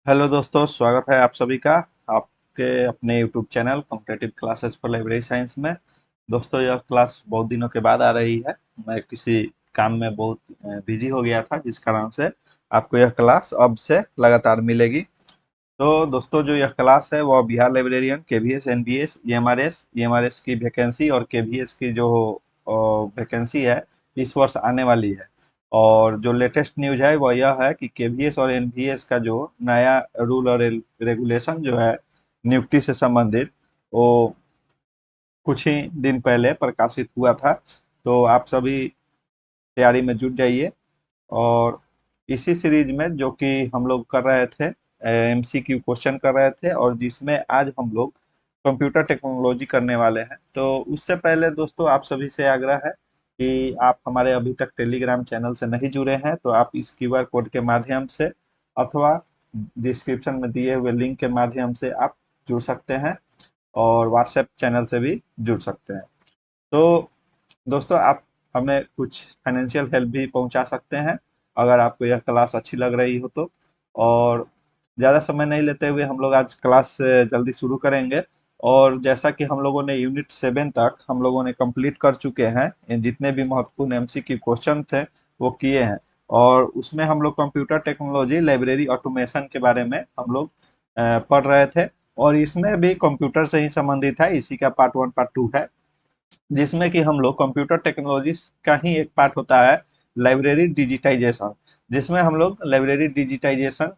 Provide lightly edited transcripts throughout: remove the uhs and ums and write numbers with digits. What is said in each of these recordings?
Hello दोस्तों, स्वागत है आप सभी का आपके अपने YouTube channel competitive classes for library science में। दोस्तों, यह क्लास बहुत दिनों के बाद आ रही है। मैं किसी काम में बहुत बिजी हो गया था, जिस कारण से आपको यह क्लास अब से लगातार मिलेगी। तो दोस्तों, जो यह क्लास है वह Bihar librarian KVS NBS EMRS की वैकेंसी और केवीएस की जो वैकेंसी है इस वर्ष आने वाली है। और जो लेटेस्ट न्यूज है वह यह है कि केवीएस और एनवीएस का जो नया रूल और रेगुलेशन जो है नियुक्ति से संबंधित, वो कुछ ही दिन पहले प्रकाशित हुआ था। तो आप सभी तैयारी में जुट जाइए। और इसी सीरीज में जो कि हम लोग कर रहे थे, एमसीक्यू क्वेश्चन कर रहे थे, और जिसमें आज हम लोग कंप्यूटर टेक्नोलॉजी करने वाले हैं। तो उससे पहले दोस्तों, आप सभी से आग्रह है कि आप हमारे अभी तक टेलीग्राम चैनल से नहीं जुड़े हैं तो आप इस क्यूआर कोड के माध्यम से अथवा डिस्क्रिप्शन में दिए हुए लिंक के माध्यम से आप जुड़ सकते हैं, और व्हाट्सएप चैनल से भी जुड़ सकते हैं। तो दोस्तों, आप हमें कुछ फाइनेंशियल हेल्प भी पहुंचा सकते हैं अगर आपको यह क्लास अच्छी लग रही हो तो। और ज़्यादा समय नहीं लेते हुए हम लोग आज क्लास जल्दी शुरू करेंगे। और जैसा कि हम लोगों ने यूनिट 7 तक हम लोगों ने कंप्लीट कर चुके हैं, जितने भी महत्वपूर्ण एमसीक्यू क्वेश्चन थे वो किए हैं। और उसमें हम लोग कंप्यूटर टेक्नोलॉजी लाइब्रेरी ऑटोमेशन के बारे में हम लोग पढ़ रहे थे। और इसमें भी कंप्यूटर से ही संबंधित है, इसी का पार्ट 1 पार्ट 2 है, जिसमें कि हम लोग कंप्यूटर टेक्नोलॉजी का ही एक पार्ट होता है लाइब्रेरी डिजिटाइजेशन, जिसमें हम लोग लाइब्रेरी डिजिटाइजेशन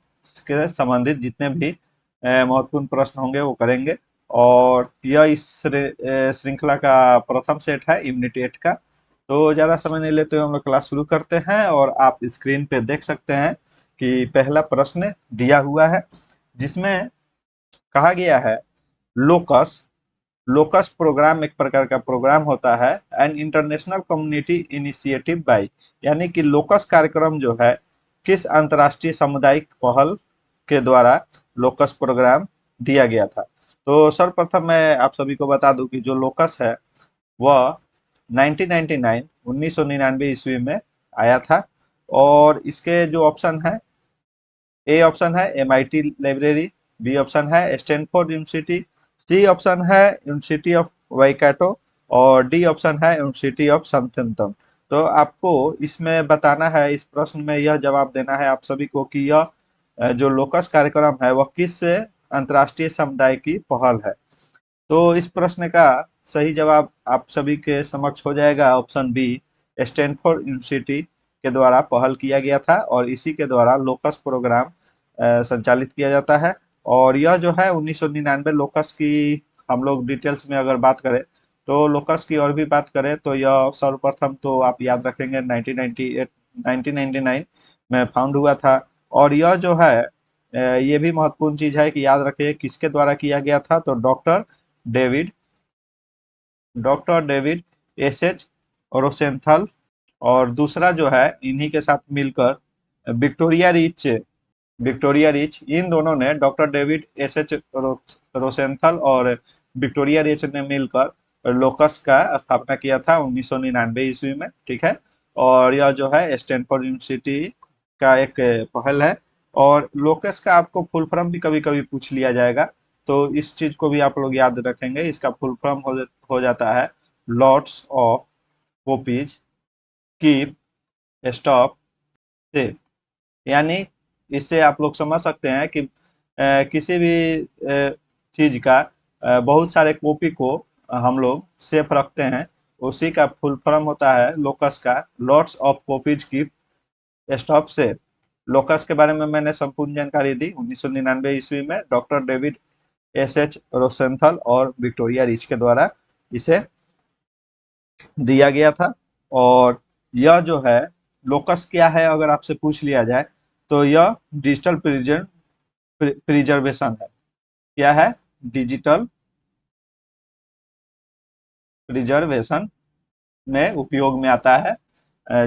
के संबंधित जितने भी महत्वपूर्ण प्रश्न होंगे वो करेंगे। और यह इस श्रृंखला का प्रथम सेट है यूनिट 8 का। तो ज़्यादा समय नहीं लेते हुए हम लोग क्लास शुरू करते हैं, और आप स्क्रीन पे देख सकते हैं कि पहला प्रश्न दिया हुआ है, जिसमें कहा गया है लोकस। लोकस प्रोग्राम एक प्रकार का प्रोग्राम होता है, an international community initiative by, यानी कि लोकस कार्यक्रम जो है किस अंतर्राष्ट्रीय सामुदायिक पहल के द्वारा लोकस प्रोग्राम दिया गया था। तो सर्वप्रथम मैं आप सभी को बता दूं कि जो लोकस है वह 1999 1999 ईस्वी में आया था। और इसके जो ऑप्शन है, ए ऑप्शन है एमआईटी लाइब्रेरी, बी ऑप्शन है स्टैनफोर्ड यूनिवर्सिटी, सी ऑप्शन है यूनिवर्सिटी ऑफ वाइकाटो, और डी ऑप्शन है यूनिवर्सिटी ऑफ समथैम्पटन। तो आपको इसमें बताना है, इस प्रश्न में यह जवाब देना है आप सभी को कि यह जो लोकस कार्यक्रम है वह किस अंतर्राष्ट्रीय समुदाय की पहल है। तो इस प्रश्न का सही जवाब आप सभी के समक्ष हो जाएगा ऑप्शन बी, स्टैनफोर्ड यूनिवर्सिटी के द्वारा पहल किया गया था, और इसी के द्वारा लोकस प्रोग्राम संचालित किया जाता है। और यह जो है 1999 लोकस की हम लोग डिटेल्स में अगर बात करें, तो लोकस की और भी बात करें तो यह सर्वप्रथम तो आप याद रखेंगे 1998 1999 में फाउंड हुआ था। और यह जो है ये भी महत्वपूर्ण चीज है कि याद रखिए किसके द्वारा किया गया था, तो David doctor David S H Rosenthal. और दूसरा जो है इन्हीं के साथ मिलकर विक्टोरिया रिच इन दोनों ने, doctor David S H Rosenthal और विक्टोरिया रिच ने मिलकर लोकस का स्थापना किया था 1999 ईस्वी में। ठीक है। और यह जो है स्टैनफोर्ड यूनिवर्सिटी का एक पहल है। और लोकस का आपको फुल फॉर्म भी कभी कभी पूछ लिया जाएगा, तो इस चीज को भी आप लोग याद रखेंगे। इसका फुल फॉर्म हो जाता है lots of copies keep stop save. यानी इससे आप लोग समझ सकते हैं कि किसी भी चीज का बहुत सारे कॉपी को हम लोग सेफ रखते हैं, उसी का फुल फॉर्म होता है लोकस का लॉट्स ऑफ कॉपीज की स्टॉप सेफ। लोकस के बारे में मैंने संपूर्ण जानकारी दी 1999 ईस्वी में doctor David S H Rosenthal और विक्टोरिया रिच के द्वारा इसे दिया गया था। और यह जो है लोकस क्या है अगर आपसे पूछ लिया जाए, तो यह डिजिटल प्रिजर्वेशन है। क्या है? डिजिटल प्रिजर्वेशन में उपयोग में आता है।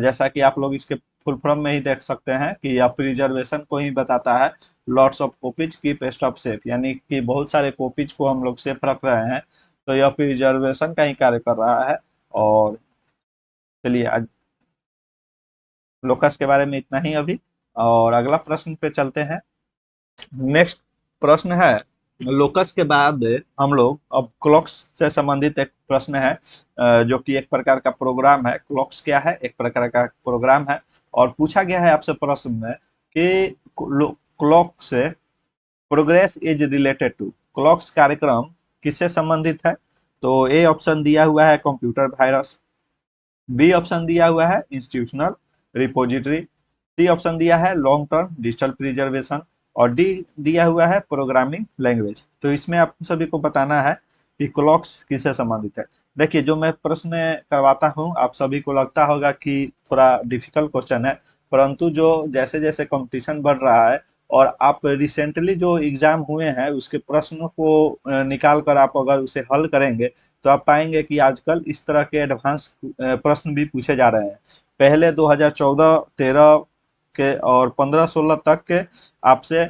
जैसा कि आप लोग इसके फुल फॉर्म में ही देख सकते हैं कि यह प्रिजर्वेशन को ही बताता है। Lots of copies keep stop safe, यानी कि बहुत सारे कॉपीज को हम लोग सेफ रख रहे हैं, तो यह प्रिजर्वेशन का ही कार्य कर रहा है। और चलिए आज लोकस के बारे में इतना ही अभी, और अगला प्रश्न पे चलते हैं। नेक्स्ट प्रश्न है, लोकस के बाद हम लोग अब क्लॉक्स से संबंधित एक प्रश्न है, जो कि एक प्रकार का प्रोग्राम है। क्लॉक्स क्या है? एक प्रकार का प्रोग्राम है। और पूछा गया है आपसे प्रश्न में कि क्लॉक से progress is related to, clocks कार्यक्रम किससे संबंधित है? तो ए ऑप्शन दिया हुआ है कंप्यूटर वायरस, बी ऑप्शन दिया हुआ है इंस्टीट्यूशनल रिपोजिटरी, सी ऑप्शन दिया है लॉन्ग टर्म डिजिटल प्रिजर्वेशन, और डी दिया हुआ है प्रोग्रामिंग लैंग्वेज। तो इसमें आप सभी को बताना है कि क्लॉक्स किससे संबंधित है। देखिए, जो मैं प्रश्न करवाता हूँ आप सभी को लगता होगा कि थोड़ा डिफिकल्ट क्वेश्चन है, परंतु जो जैसे जैसे कंपटीशन बढ़ रहा है और आप रिसेंटली जो एग्जाम हुए हैं उसके प्रश्नों को निकाल कर आप अगर उसे हल करेंगे तो आप पाएंगे कि आजकल इस तरह के एडवांस प्रश्न भी पूछे जा रहे हैं। पहले 2014-13 के और 15-16 तक के आपसे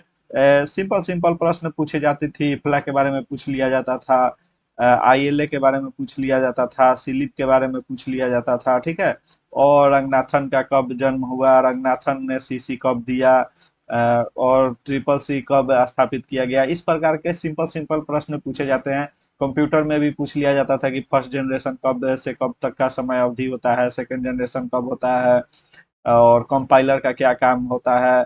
सिंपल सिंपल प्रश्न पूछे जाती थी। फ्लैग के बारे में पूछ लिया जाता था, आईएलए के बारे में पूछ लिया जाता था, सिलीप के बारे में पूछ लिया जाता था, ठीक है। और रंगनाथन का कब जन्म हुआ, रंगनाथन ने सीसी कब दिया, और ट्रिपल सी कब स्थापित किया गया, इस प्रकार के सिंपल सिंपल प्रश्न पूछे जाते हैं। कंप्यूटर में भी पूछ लिया जाता था कि फर्स्ट जनरेशन कब से कब तक का समय अवधि होता है, सेकंड जनरेशन कब होता है, और कंपाइलर का क्या काम होता है,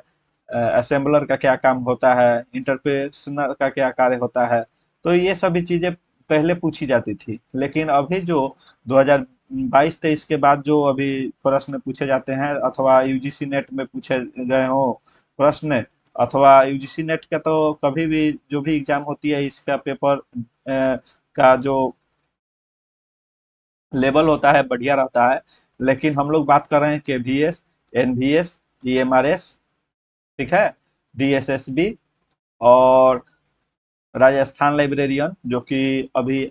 असेंबलर का क्या काम होता है, इंटरप्रेशनर का क्या कार्य होता है। तो ये सभी चीजें पहले पूछी जाती थी, लेकिन अभी जो 2022-23 के बाद जो अभी प्रश्न पूछे जाते हैं, अथवा यूजीसी नेट में पूछे गए हो प्रश्न, अथवा यूजीसी नेट का तो कभी भी जो भी एग्जाम होती है इसका पेपर का जो लेवल होता है बढ़िया रहता है। लेकिन हम लोग बात कर रहे हैं केवीएस, एनवीएस, ईएमआरएस, ठीक है, डीएसएसबी, और राजस्थान लाइब्रेरियन, जो कि अभी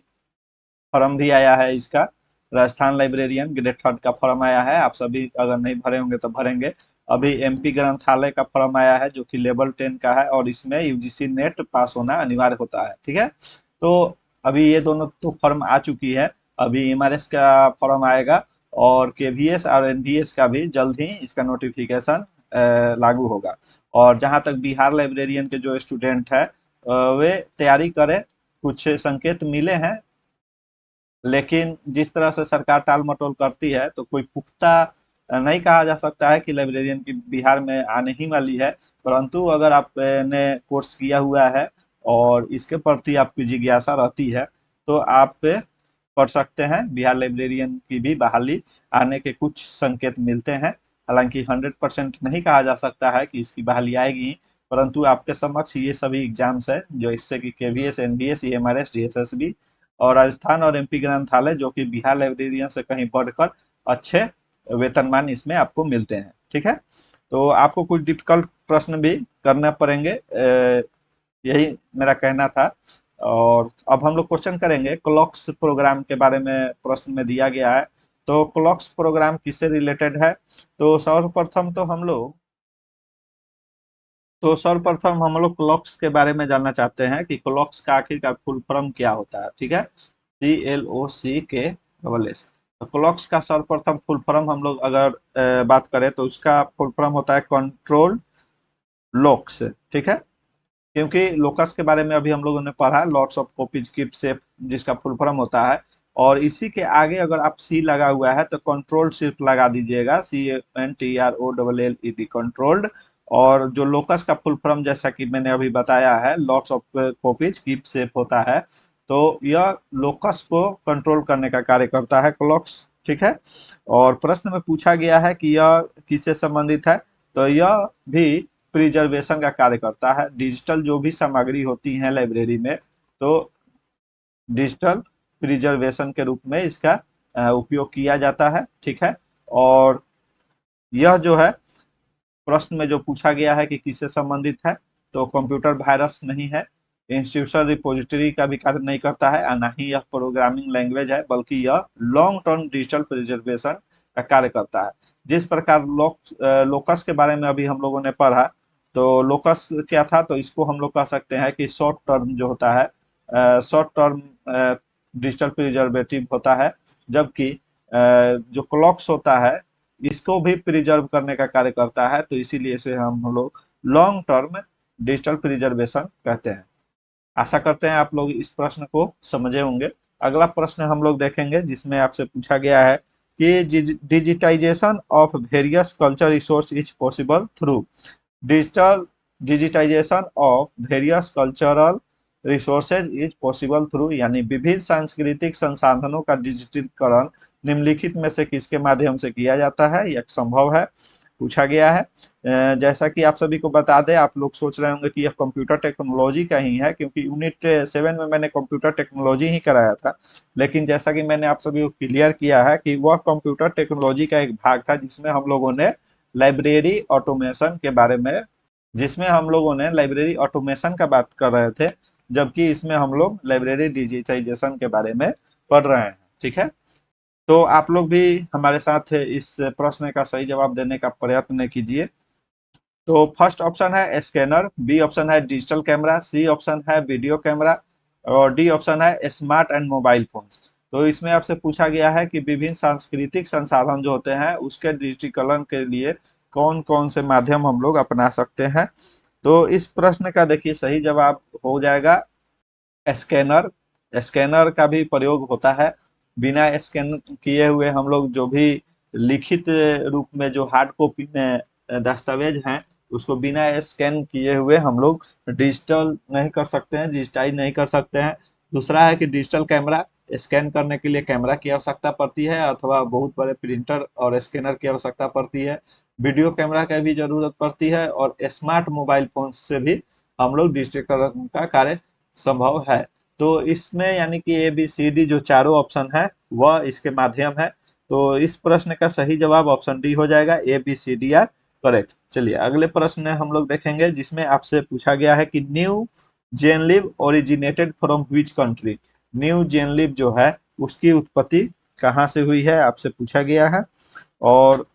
फॉर्म भी आया है इसका। राजस्थान लाइब्रेरियन ग्रेड थर्ड का फॉर्म आया है, आप सभी अगर नहीं भरे होंगे तो भरेंगे। अभी एमपी ग्रंथालय का फॉर्म आया है जो कि लेवल 10 का है, और इसमें यूजीसी नेट पास होना अनिवार्य होता है, ठीक है। तो अभी ये दोनों तो फॉर्म आ चुकी है, अभी एमआरएस का फॉर्म आएगा, और केवीएस और एनवीएस का भी जल्द ही इसका नोटिफिकेशन लागू होगा। और जहां तक बिहार लाइब्रेरियन के जो स्टूडेंट है वे तैयारी करें। कुछ संकेत मिले हैं, लेकिन जिस तरह से सरकार टाल मटोल करती है तो कोई पुख्ता नहीं कहा जा सकता है कि लाइब्रेरियन की बिहार में आने ही वाली है। परंतु अगर आपने कोर्स किया हुआ है और इसके प्रति आपकी जिज्ञासा रहती है तो आप पढ़ सकते हैं। बिहार लाइब्रेरियन की भी बहाली आने के कुछ संकेत मिलते हैं। हालांकि 100% नहीं कहा जा सकता है कि इसकी बहाली आएगी, परंतु आपके समक्ष ये सभी एग्जाम्स है जो इससे कि केवीएस, एनवीएस, ईएमआरएस, डीएसएसबी और राजस्थान और एमपी ग्रंथालय, जो कि बिहार लाइब्रेरियन से कहीं बढ़कर अच्छे वेतनमान इसमें आपको मिलते हैं, ठीक है। तो आपको कुछ डिफिकल्ट प्रश्न भी करने पड़ेंगे, यही मेरा कहना था। और अब हम लोग क्वेश्चन करेंगे क्लॉक्स प्रोग्राम के बारे में, प्रश्न में दिया गया है। तो क्लॉक्स प्रोग्राम किससे रिलेटेड है? तो सर्वप्रथम तो हम लोग सर्वप्रथम हम लोग क्लॉक्स के बारे में जानना चाहते हैं कि क्लॉक्स का आखिरकार फुल फॉर्म क्या होता है, ठीक है। CLOCK तो क्लॉक्स का सर्वप्रथम फुल फॉर्म हम लोग अगर बात करें तो उसका फुल फॉर्म होता है कंट्रोल लॉक्स, ठीक है। क्योंकि लोकस के बारे में अभी हम लोगों ने पढ़ा, lots of copies keep safe, जिसका फुल फॉर्म होता है। और इसी के आगे अगर आप सी लगा हुआ है तो कंट्रोल सिर्फ लगा दीजिएगा, CNTROLLED, कंट्रोल्ड। और जो लोकस का फुल फॉर्म जैसा कि मैंने अभी बताया है, lots of copies keep safe होता है। तो यह लोकस को कंट्रोल करने का कार्य करता है क्लॉक्स, ठीक है। और प्रश्न में पूछा गया है कि यह किससे संबंधित है, तो यह भी प्रिजर्वेशन का कार्य करता है। डिजिटल जो भी सामग्री होती है लाइब्रेरी में, तो डिजिटल प्रिजर्वेशन के रूप में इसका उपयोग किया जाता है, ठीक है। और यह जो है प्रश्न में जो पूछा गया है कि किससे संबंधित है, तो कंप्यूटर वायरस नहीं है, इंस्टीट्यूशन रिपोजिटरी का भी कार्य नहीं करता है, और ना ही यह प्रोग्रामिंग लैंग्वेज है, बल्कि यह लॉन्ग टर्म डिजिटल प्रिजर्वेशन का कार्य करता है। जिस प्रकार लोकस के बारे में अभी हम लोगों ने पढ़ा, तो लोकस क्या था, तो इसको हम लोग कह सकते हैं कि शॉर्ट टर्म जो होता है, शॉर्ट टर्म डिजिटल प्रिजर्वेटिव होता है। जबकि जो क्लॉक्स होता है इसको भी प्रिजर्व करने का कार्य करता है, तो इसीलिए इसे हम लोग लॉन्ग टर्म डिजिटल प्रिजर्वेशन कहते हैं। आशा करते हैं आप लोग इस प्रश्न को समझे होंगे। अगला प्रश्न हम लोग देखेंगे जिसमें आपसे पूछा गया है कि digitisation of various culture resource is possible through digital digitisation of various cultural resources is possible through, यानी विभिन्न सांस्कृतिक संसाधनों का डिजिटलीकरण निम्नलिखित में से किसके माध्यम से किया जाता है, यह संभव है, पूछा गया है। जैसा कि आप सभी को बता दें, आप लोग सोच रहे होंगे कि यह कंप्यूटर टेक्नोलॉजी का ही है, क्योंकि यूनिट 7 में मैंने कंप्यूटर टेक्नोलॉजी ही कराया था। लेकिन जैसा कि मैंने आप सभी को क्लियर किया है कि वह कंप्यूटर टेक्नोलॉजी का एक भाग था जिसमें हम लोगों ने लाइब्रेरी ऑटोमेशन के बारे में जिसमें हम लोगों ने लाइब्रेरी ऑटोमेशन का बात कर रहे थे, जबकि इसमें हम लोग लाइब्रेरी डिजिटाइजेशन के बारे में पढ़ रहे हैं। ठीक है, तो आप लोग भी हमारे साथ इस प्रश्न का सही जवाब देने का प्रयत्न कीजिए। तो फर्स्ट ऑप्शन है स्कैनर, बी ऑप्शन है डिजिटल कैमरा, सी ऑप्शन है वीडियो कैमरा और डी ऑप्शन है स्मार्ट एंड मोबाइल फोन्स। तो इसमें आपसे पूछा गया है कि विभिन्न सांस्कृतिक संसाधन जो होते हैं उसके डिजिटीकरण के लिए कौन कौन से माध्यम हम लोग अपना सकते हैं। तो इस प्रश्न का देखिए सही जवाब हो जाएगा स्कैनर। स्कैनर का भी प्रयोग होता है। बिना स्कैन किए हुए हम लोग जो भी लिखित रूप में जो हार्ड कॉपी में दस्तावेज हैं उसको बिना स्कैन किए हुए हम लोग डिजिटल नहीं कर सकते हैं, डिजिटाइज नहीं कर सकते हैं। दूसरा है कि डिजिटल कैमरा, स्कैन करने के लिए कैमरा की आवश्यकता पड़ती है अथवा बहुत बड़े प्रिंटर और स्कैनर की आवश्यकता पड़ती है। वीडियो कैमरा की भी जरूरत पड़ती है और स्मार्ट मोबाइल फोन से भी हम लोग डिजिटलीकरण का कार्य संभव है। तो इसमें यानी कि ए बी सी डी जो चारों ऑप्शन है वह इसके माध्यम है। तो इस प्रश्न का सही जवाब ऑप्शन डी हो जाएगा, A B C D are correct. चलिए अगले प्रश्न हम लोग देखेंगे जिसमें आपसे पूछा गया है कि NewGenLib originated from which country. NewGenLib जो है उसकी उत्पत्ति कहाँ से हुई है आपसे पूछा गया है। और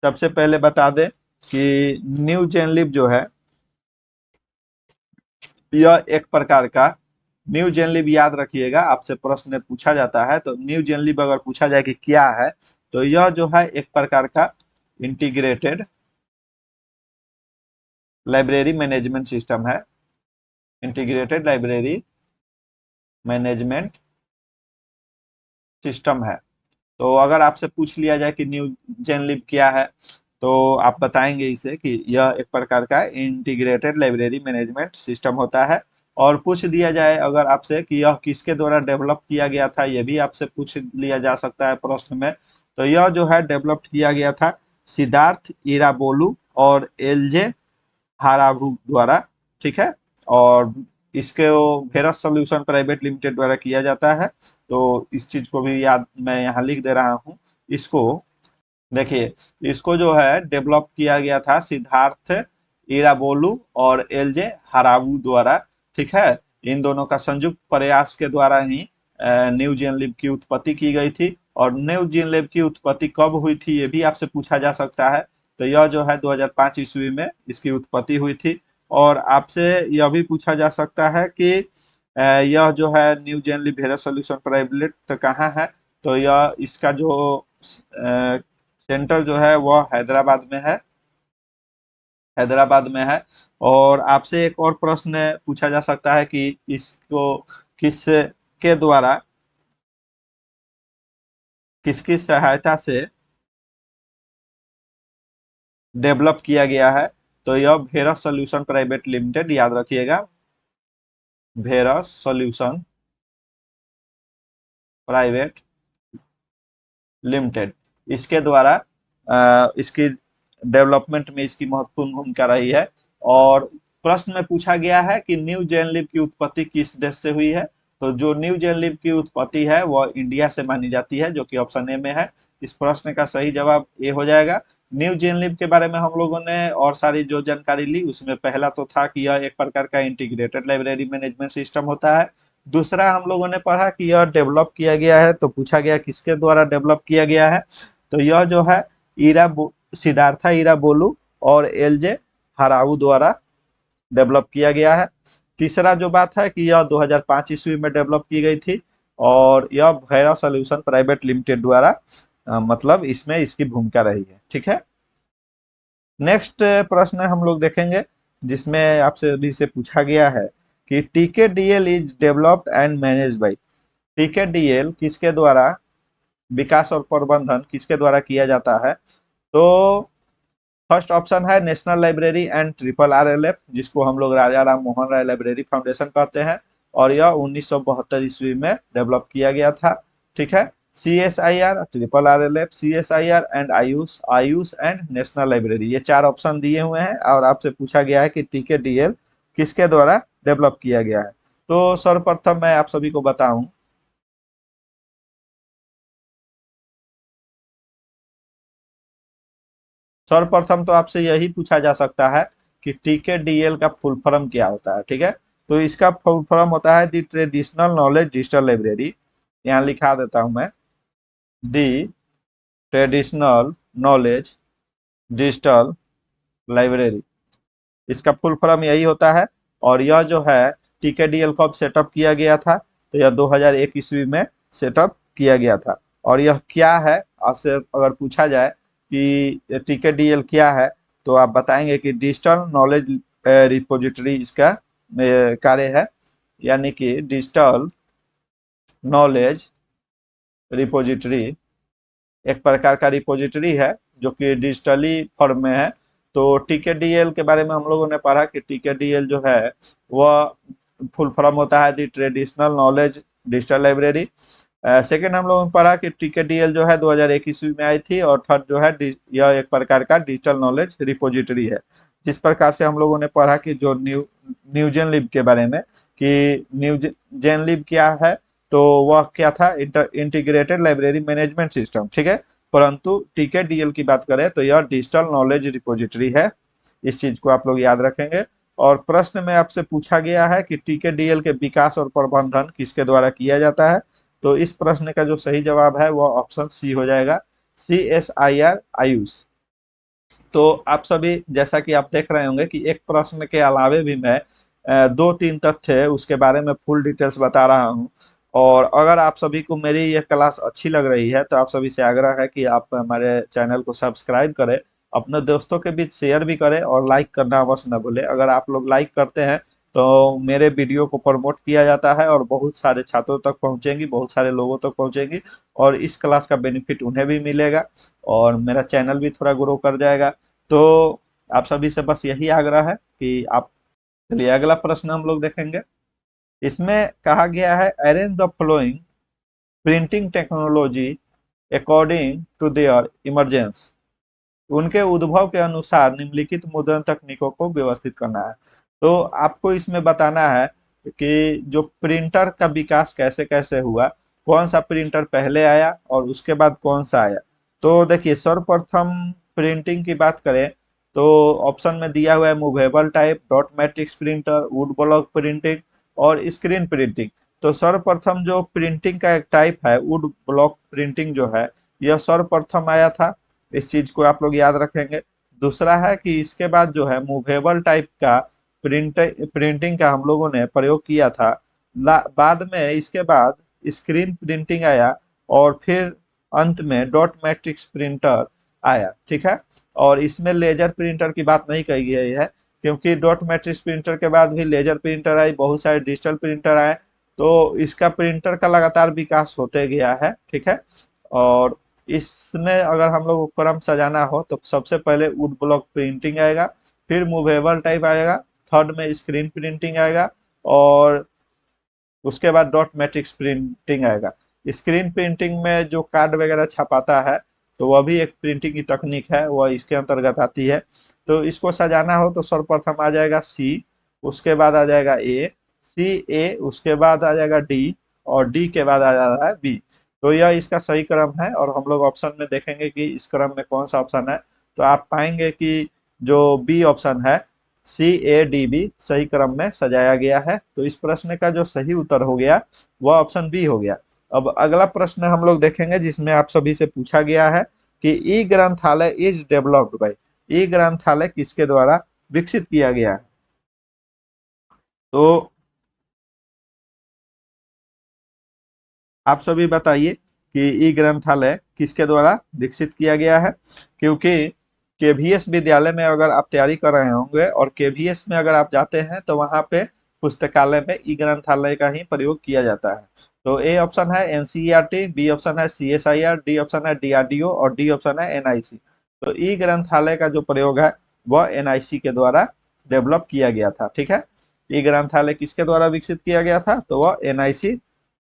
सबसे पहले बता दें कि न्यू जेनलिब जो है यह एक प्रकार का न्यू जेनलिब, याद रखिएगा आपसे प्रश्न पूछा जाता है तो न्यू जेनलिब अगर पूछा जाए कि क्या है तो यह जो है एक प्रकार का इंटीग्रेटेड लाइब्रेरी मैनेजमेंट सिस्टम है। इंटीग्रेटेड लाइब्रेरी मैनेजमेंट सिस्टम है। तो अगर आपसे पूछ लिया जाए कि न्यू जेनलिब क्या है तो आप बताएंगे इसे कि यह एक प्रकार का इंटीग्रेटेड लाइब्रेरी मैनेजमेंट सिस्टम होता है। और पूछ दिया जाए अगर आपसे कि यह किसके द्वारा डेवलप किया गया था, यह भी आपसे पूछ लिया जा सकता है प्रश्न में। तो यह जो है डेवलप किया गया था सिद्धार्थ इराबोलू और एलजे हारावू द्वारा। ठीक है, और इसके वेरस सॉल्यूशन प्राइवेट लिमिटेड द्वारा किया जाता है। तो इस चीज को भी याद मैं यहाँ लिख दे रहा हूँ। इसको देखिए, इसको जो है डेवलप किया गया था सिद्धार्थ इराबोलू और एलजे हरावू द्वारा। ठीक है, इन दोनों का संयुक्त प्रयास के द्वारा ही न्यू जेनलिब की उत्पत्ति की गई थी। और न्यू जेनलिब की उत्पत्ति कब हुई थी ये भी आपसे पूछा जा सकता है। तो यह जो है 2005 ईस्वी में इसकी उत्पत्ति हुई थी। और आपसे यह भी पूछा जा सकता है कि यह जो है न्यू जेनलिब वेरस सॉल्यूशन प्राइवेट कहाँ है। तो यह इसका जो सेंटर जो है वह हैदराबाद में है, हैदराबाद में है। और आपसे एक और प्रश्न पूछा जा सकता है कि इसको किस के द्वारा किसकी सहायता से डेवलप किया गया है। तो यह वेरस सॉल्यूशन प्राइवेट लिमिटेड, याद रखिएगा वेरस सॉल्यूशन प्राइवेट लिमिटेड, इसके द्वारा इसकी डेवलपमेंट में इसकी महत्वपूर्ण भूमिका रही है। और प्रश्न में पूछा गया है कि न्यू जेनलिब की उत्पत्ति किस देश से हुई है। तो जो न्यू जेनलिब की उत्पत्ति है वह इंडिया से मानी जाती है, जो कि ऑप्शन ए में है। इस प्रश्न का सही जवाब ए हो जाएगा। न्यू जेनलिब के बारे में हम लोगों ने और सारी जो जानकारी ली उसमें पहला तो था कि यह एक प्रकार का इंटीग्रेटेड लाइब्रेरी मैनेजमेंट सिस्टम होता है। दूसरा हम लोगों ने पढ़ा कि यह डेवलप किया गया है, तो पूछा गया किसके द्वारा डेवलप किया गया है। तो यह जो है सिद्धार्था इराबोलू और एलजे हराऊ द्वारा डेवलप किया गया है। तीसरा जो बात है कि यह 2005 ईस्वी में डेवलप की गई थी और यह भैरव सॉल्यूशन प्राइवेट लिमिटेड द्वारा मतलब इसमें इसकी भूमिका रही है। ठीक है, नेक्स्ट प्रश्न हम लोग देखेंगे जिसमें आपसे अभी से पूछा गया है कि TKDL is developed and manage by. TKDL किसके द्वारा विकास और प्रबंधन किसके द्वारा किया जाता है? तो फर्स्ट ऑप्शन है नेशनल लाइब्रेरी एंड ट्रिपल आरएलएफ, जिसको हम लोग राजा राम मोहन राय लाइब्रेरी फाउंडेशन कहते हैं, और यह 1972 ईस्वी में डेवलप किया गया था। ठीक है। CSIR, triple RLF, CSIR and AYUSH, AYUSH and national library, ये चार ऑप्शन दिए हुए हैं और आपसे पूछा गया है कि टीकेडीएल किसके द्वारा डेवलप किया गया है। तो सर्वप्रथम मैं आप सभी को बताऊं, सर्वप्रथम तो आपसे यही पूछा जा सकता है कि टीकेडीएल का फुल फॉर्म क्या होता है। ठीक है। तो इसका फुल फॉर्म होता है the traditional knowledge digital library. यहाँ लिखा देता हूं मैं, the traditional knowledge digital library, इसका फुल फॉर्म यही होता है। और यह जो है टीकेडीएल कब सेटअप किया गया था? तो यह 2001 ईस्वी में सेटअप किया गया था। और यह क्या है, आपसे अगर पूछा जाए कि टीकेडीएल क्या है, तो आप बताएंगे कि डिजिटल नॉलेज रिपोजिटरी इसका कार्य है। यानी कि डिजिटल नॉलेज रिपोजिटरी एक प्रकार का रिपोजिटरी है जो कि डिजिटली फॉर्म में है। तो टीकेडीएल के बारे में हम लोगों ने पढ़ा कि टीकेडीएल जो है वह फुल फॉर्म होता है the traditional knowledge digital library. Second हम लोगों ने पढ़ा कि टीकेडीएल जो है 2001 ईस्वी में आई थी। और थर्ड जो है यह एक प्रकार का डिजिटल नॉलेज रिपोजिटरी है। जिस प्रकार से हम लोगों ने पढ़ा कि जो न्यूजेन लिब के बारे में, कि न्यूजेन लिब क्या है, तो वह क्या था, इंटीग्रेटेड लाइब्रेरी मैनेजमेंट सिस्टम। ठीक है। परंतु टीकेडीएल की बात करें तो यह डिजिटल नॉलेज रिपोजिटरी है। इस चीज को आप लोग याद रखेंगे। और प्रश्न में आपसे पूछा गया है कि टीकेडीएल के विकास और प्रबंधन किसके द्वारा किया जाता है? तो इस प्रश्न का जो सही जवाब है वह ऑप्शन सी हो जाएगा, CSIR आयुष। तो आप सभी जैसा कि आप देख रहे होंगे कि एक प्रश्न के अलावे भी मैं दो तीन तथ्य उसके बारे में फुल डिटेल्स बता रहा हूं। और अगर आप सभी को मेरी यह क्लास अच्छी लग रही है तो आप सभी से आग्रह है कि आप हमारे चैनल को सब्सक्राइब करें, अपने दोस्तों के बीच शेयर भी करें और लाइक करना अवश्य न भूलें। अगर आप लोग लाइक करते हैं तो मेरे वीडियो को प्रमोट किया जाता है और बहुत सारे छात्रों तक पहुंचेंगी, बहुत सारे लोगों तक पहुंचेंगी, और इस क्लास का बेनिफिट उन्हें भी मिलेगा और मेरा चैनल भी थोड़ा ग्रो कर जाएगा। तो आप सभी से बस यही आग्रह है कि आप, चलिए अगला प्रश्न हम लोग देखेंगे। इसमें कहा गया है arrange the following printing technology according to their emergence, उनके उद्भव के अनुसार निम्नलिखित मुद्रण तकनीकों को व्यवस्थित करना है। तो आपको इसमें बताना है कि जो प्रिंटर का विकास कैसे कैसे हुआ, कौन सा प्रिंटर पहले आया और उसके बाद कौन सा आया। तो देखिए सर्वप्रथम प्रिंटिंग की बात करें तो ऑप्शन में दिया हुआ है movable type, dot matrix printer, would block printing और स्क्रीन प्रिंटिंग। तो सर्वप्रथम जो प्रिंटिंग का एक टाइप है वुड ब्लॉक प्रिंटिंग जो है, यह सर्वप्रथम आया था। इस चीज को आप लोग याद रखेंगे। दूसरा है कि इसके बाद जो है मूवेबल टाइप का प्रिंटिंग का हम लोगों ने प्रयोग किया था। बाद में इसके बाद स्क्रीन प्रिंटिंग आया और फिर अंत में डॉट मैट्रिक्स प्रिंटर आया। ठीक है। और इसमें लेजर प्रिंटर की बात नहीं कही गई है, क्योंकि डॉट मैट्रिक्स प्रिंटर के बाद भी लेजर प्रिंटर आई, बहुत सारे डिजिटल प्रिंटर आए। तो इसका प्रिंटर का लगातार विकास होते गया है। ठीक है। और इसमें अगर हम लोग को क्रम सजाना हो तो सबसे पहले वुड ब्लॉक प्रिंटिंग आएगा, फिर मूवेबल टाइप आएगा, थर्ड में स्क्रीन प्रिंटिंग आएगा, और उसके बाद डॉट मैट्रिक्स प्रिंटिंग आएगा। स्क्रीन प्रिंटिंग में जो कार्ड वगैरह छपाता है तो वह भी एक प्रिंटिंग की तकनीक है, वह इसके अंतर्गत आती है। तो इसको सजाना हो तो सर्वप्रथम आ जाएगा सी, उसके बाद आ जाएगा ए, CA, उसके बाद आ जाएगा डी, और डी के बाद आ जा रहा है बी। तो यह इसका सही क्रम है और हम लोग ऑप्शन में देखेंगे कि इस क्रम में कौन सा ऑप्शन है। तो आप पाएंगे कि जो बी ऑप्शन है, CADB, सही क्रम में सजाया गया है। तो इस प्रश्न का जो सही उत्तर हो गया वह ऑप्शन बी हो गया। अब अगला प्रश्न हम लोग देखेंगे जिसमें आप सभी से पूछा गया है कि ई ग्रंथालय इज डेवलप्ड बाय, ई ग्रंथालय किसके द्वारा विकसित किया गया है? तो आप सभी बताइए कि ई ग्रंथालय किसके द्वारा विकसित किया गया है। क्योंकि केवीएस विद्यालय में अगर आप तैयारी कर रहे होंगे और केवीएस में अगर आप जाते हैं तो वहाँ पे पुस्तकालय में ई ग्रंथालय का ही प्रयोग किया जाता है। तो ए ऑप्शन है एनसीईआरटी, बी ऑप्शन है सीएसआईआर, डी ऑप्शन है डीआरडीओ और डी ऑप्शन है एनआईसी। तो ई ग्रंथालय का जो प्रयोग है वह एनआईसी के द्वारा डेवलप किया गया था। ठीक है, ई ग्रंथालय किसके द्वारा विकसित किया गया था, तो वह एनआईसी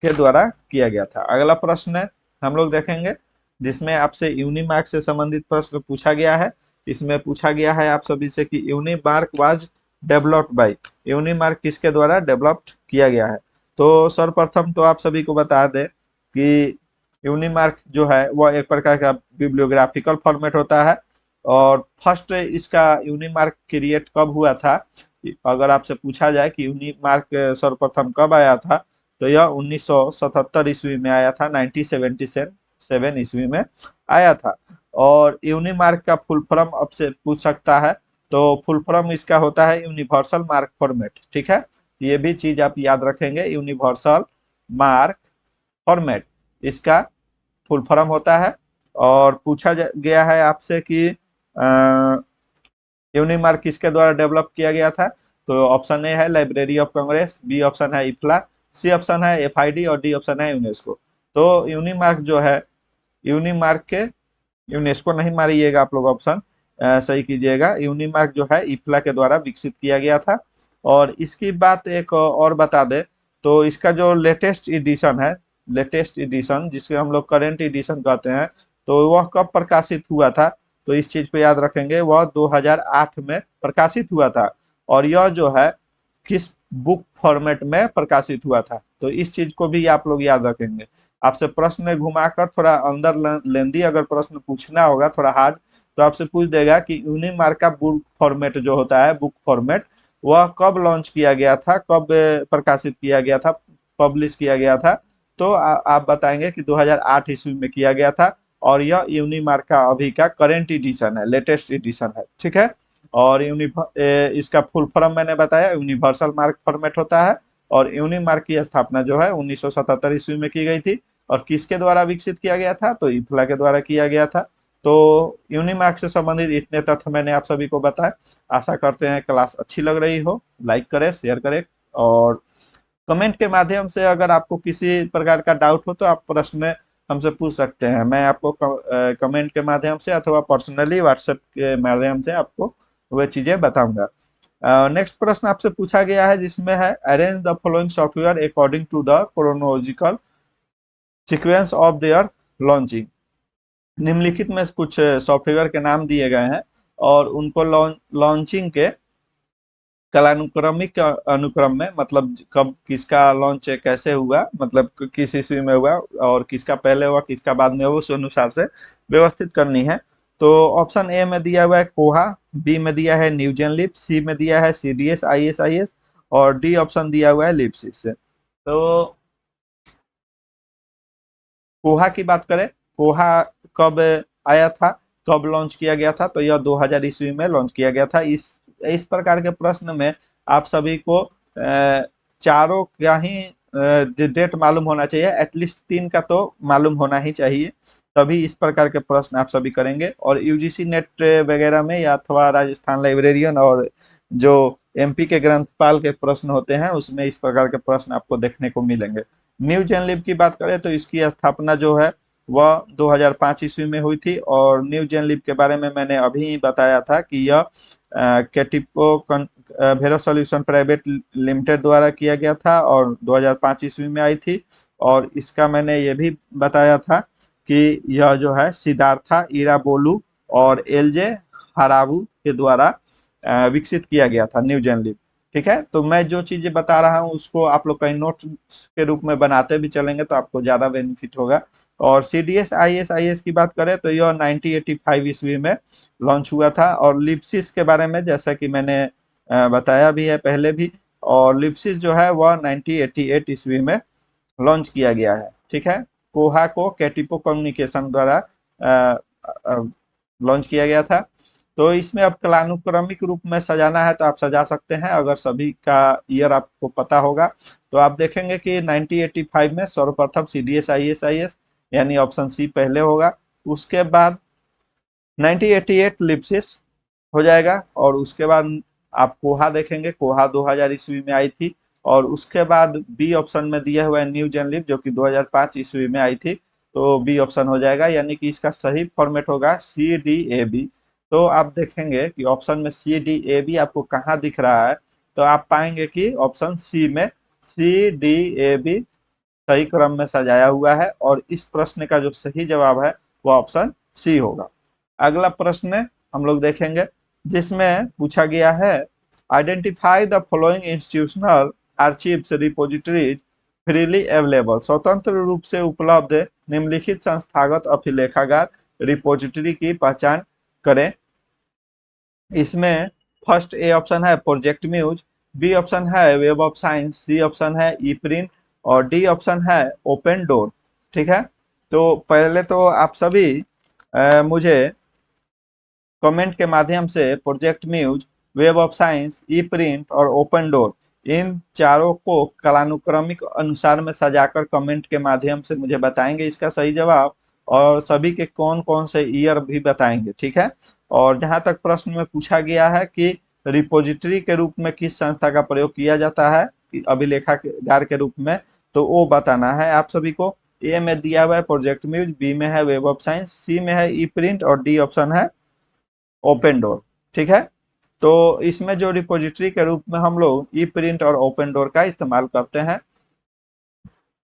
के द्वारा किया गया था। अगला प्रश्न हम लोग देखेंगे जिसमें आपसे यूनिमार्क से संबंधित प्रश्न पूछा गया है। इसमें पूछा गया है आप सभी से कि यूनिमार्क वाज डेवलप्ड बाय, यूनिमार्क किसके द्वारा डेवलप्ड किया गया है। तो सर्वप्रथम तो आप सभी को बता दें कि यूनिमार्क जो है वह एक प्रकार का बिब्लियोग्राफिकल फॉर्मेट होता है। और फर्स्ट इसका यूनिमार्क क्रिएट कब हुआ था, अगर आपसे पूछा जाए कि यूनिमार्क सर्वप्रथम कब आया था, तो यह 1977 ईस्वी में आया था, 1977 ईस्वी में आया था। और यूनिमार्क का फुल फॉर्म अब से पूछ सकता है, तो फुल फॉर्म इसका होता है यूनिवर्सल मार्क फॉर्मेट। ठीक है, ये भी चीज आप याद रखेंगे, यूनिवर्सल मार्क फॉर्मेट इसका फुल फॉर्म होता है। और पूछा गया है आपसे कि यूनिमार्क किसके द्वारा डेवलप किया गया था, तो ऑप्शन ए है Library of Congress, B option है इफ्ला, सी ऑप्शन है एफआईडी और डी ऑप्शन है यूनेस्को। तो यूनिमार्क जो है, यूनिमार्क के, यूनेस्को नहीं मारिएगा आप लोग, ऑप्शन सही कीजिएगा। यूनिमार्क जो है इफ्ला के द्वारा विकसित किया गया था। और इसकी बात एक और बता दे, तो इसका जो लेटेस्ट एडिशन है, लेटेस्ट एडिशन जिसके हम लोग करेंट एडिशन कहते हैं, तो वह कब प्रकाशित हुआ था, तो इस चीज को याद रखेंगे, वह 2008 में प्रकाशित हुआ था। और यह जो है किस बुक फॉर्मेट में प्रकाशित हुआ था, तो इस चीज को भी आप लोग याद रखेंगे। आपसे प्रश्न घुमाकर थोड़ा अंदर लेंदी अगर प्रश्न पूछना होगा थोड़ा हार्ड, तो आपसे पूछ देगा कि यूनिमार्क का बुक फॉर्मेट जो होता है, बुक फॉर्मेट, वह कब लॉन्च किया गया था, कब प्रकाशित किया गया था, पब्लिश किया गया था। तो आप बताएंगे कि 2008 ईस्वी में किया गया था। और यह यूनिमार्क का अभी का करेंट एडिशन है, लेटेस्ट एडिशन है। ठीक है, और इसका फुल फॉर्म मैंने बताया यूनिवर्सल मार्क फॉर्मेट होता है। और यूनिमार्क की स्थापना जो है 1977 ईस्वी में की गई थी। और किसके द्वारा विकसित किया गया था, तो इफ्ला के द्वारा किया गया था। तो यूनिमार्क से संबंधित इतने तथ्य मैंने आप सभी को बताया। आशा करते हैं क्लास अच्छी लग रही हो, लाइक करें, शेयर करें, और कमेंट के माध्यम से अगर आपको किसी प्रकार का डाउट हो तो आप प्रश्न हमसे पूछ सकते हैं। मैं आपको कमेंट के माध्यम से अथवा पर्सनली व्हाट्सएप के माध्यम से आपको वह चीजें बताऊंगा। नेक्स्ट प्रश्न आपसे पूछा गया है जिसमें है arrange the following software according to the chronological sequence of their launching. निम्नलिखित में कुछ सॉफ्टवेयर के नाम दिए गए हैं और उनको लॉन्चिंग के कालानुक्रमिक अनुक्रम में, मतलब कब किसका लॉन्च कैसे हुआ, मतलब किस ईस्वी में हुआ और किसका पहले हुआ किसका बाद में हुआ, उस अनुसार से व्यवस्थित करनी है। तो ऑप्शन ए में दिया हुआ है कोहा, बी में दिया है न्यूजेन लिप, सी में दिया है सीडीएस आईएसआईएस और डी ऑप्शन दिया हुआ है लिपसिस से। तो कोहा की बात करें, कोहा कब आया था, कब लॉन्च किया गया था, तो यह 2000 ईस्वी में लॉन्च किया गया था। इस प्रकार के प्रश्न में आप सभी को चारों का ही डेट मालूम होना चाहिए, एटलीस्ट 3 का तो मालूम होना ही चाहिए, तभी इस प्रकार के प्रश्न आप सभी करेंगे। और यूजीसी नेट वगैरह में या अथवा राजस्थान लाइब्रेरियन और जो एमपी के ग्रंथपाल के प्रश्न होते हैं उसमें इस प्रकार के प्रश्न आपको देखने को मिलेंगे। न्यू जेन लिब की बात करें तो इसकी स्थापना जो है वह 2005 ईस्वी में हुई थी। और न्यू जेन लिब के बारे में मैंने अभी ही बताया था कि यह कैटिपो भेरो सॉल्यूशन प्राइवेट लिमिटेड द्वारा किया गया था और 2005 ईस्वी में आई थी। और इसका मैंने ये भी बताया था कि यह जो है सिद्धार्था इराबोलू और एलजे हरावू के द्वारा विकसित किया गया था न्यू जेन लिब। ठीक है, तो मैं जो चीजें बता रहा हूँ उसको आप लोग कहीं नोट्स के रूप में बनाते भी चलेंगे तो आपको ज्यादा बेनिफिट होगा। और सीडीएस आईएसआईएस की बात करें तो यह 1985 ईस्वी में लॉन्च हुआ था। और लिप्सिस के बारे में जैसा कि मैंने बताया भी है पहले भी, और लिप्सिस जो है वह 1988 ईस्वी में लॉन्च किया गया है। ठीक है, कोहा को कैटिपो कम्युनिकेशन द्वारा लॉन्च किया गया था। तो इसमें अब कालानुक्रमिक रूप में सजाना है तो आप सजा सकते हैं, अगर सभी का ईयर आपको पता होगा तो आप देखेंगे कि 1985 में सर्वप्रथम सीडीएस आईएसआईएस यानी ऑप्शन सी पहले होगा। उसके बाद 1988 लिप्सिस हो जाएगा। और उसके बाद आप कोहा देखेंगे, कोहा 2000 ईस्वी में आई थी। और उसके बाद बी ऑप्शन में दिया हुआ है न्यू जेनलिप, जो कि 2005 ईस्वी में आई थी। तो बी ऑप्शन हो जाएगा, यानी कि इसका सही फॉर्मेट होगा सी डी ए बी। तो आप देखेंगे कि ऑप्शन में सी डी ए बी आपको कहाँ दिख रहा है, तो आप पाएंगे कि ऑप्शन सी में सी डी ए बी सही क्रम में सजाया हुआ है। और इस प्रश्न का जो सही जवाब है वो ऑप्शन सी होगा। अगला प्रश्न हम लोग देखेंगे, जिसमें पूछा गया है identify the following institutional archives repositories freely available. स्वतंत्र रूप से उपलब्ध निम्नलिखित संस्थागत अभिलेखागार रिपोजिटरी की पहचान करें। इसमें फर्स्ट ए ऑप्शन है प्रोजेक्ट म्यूज, बी ऑप्शन है web of science, C option है ई प्रिंट और डी ऑप्शन है ओपन डोर। ठीक है, तो पहले तो आप सभी मुझे कमेंट के माध्यम से project Muse, web of science, E print और ओपन डोर, इन चारों को कालानुक्रमिक अनुसार में सजाकर कमेंट के माध्यम से मुझे बताएंगे इसका सही जवाब। और सभी के कौन कौन से ईयर भी बताएंगे। ठीक है, और जहां तक प्रश्न में पूछा गया है कि रिपोजिटरी के रूप में किस संस्था का प्रयोग किया जाता है अभिलेखागार के रूप में, तो वो बताना है आप सभी को। ए में दिया हुआ है प्रोजेक्ट म्यूज, बी में है वेब ऑफ साइंस, सी में है ई प्रिंट और डी ऑप्शन है ओपन डोर। ठीक है, तो इसमें जो रिपोजिटरी के रूप में हम लोग ई प्रिंट और ओपन डोर का इस्तेमाल करते हैं।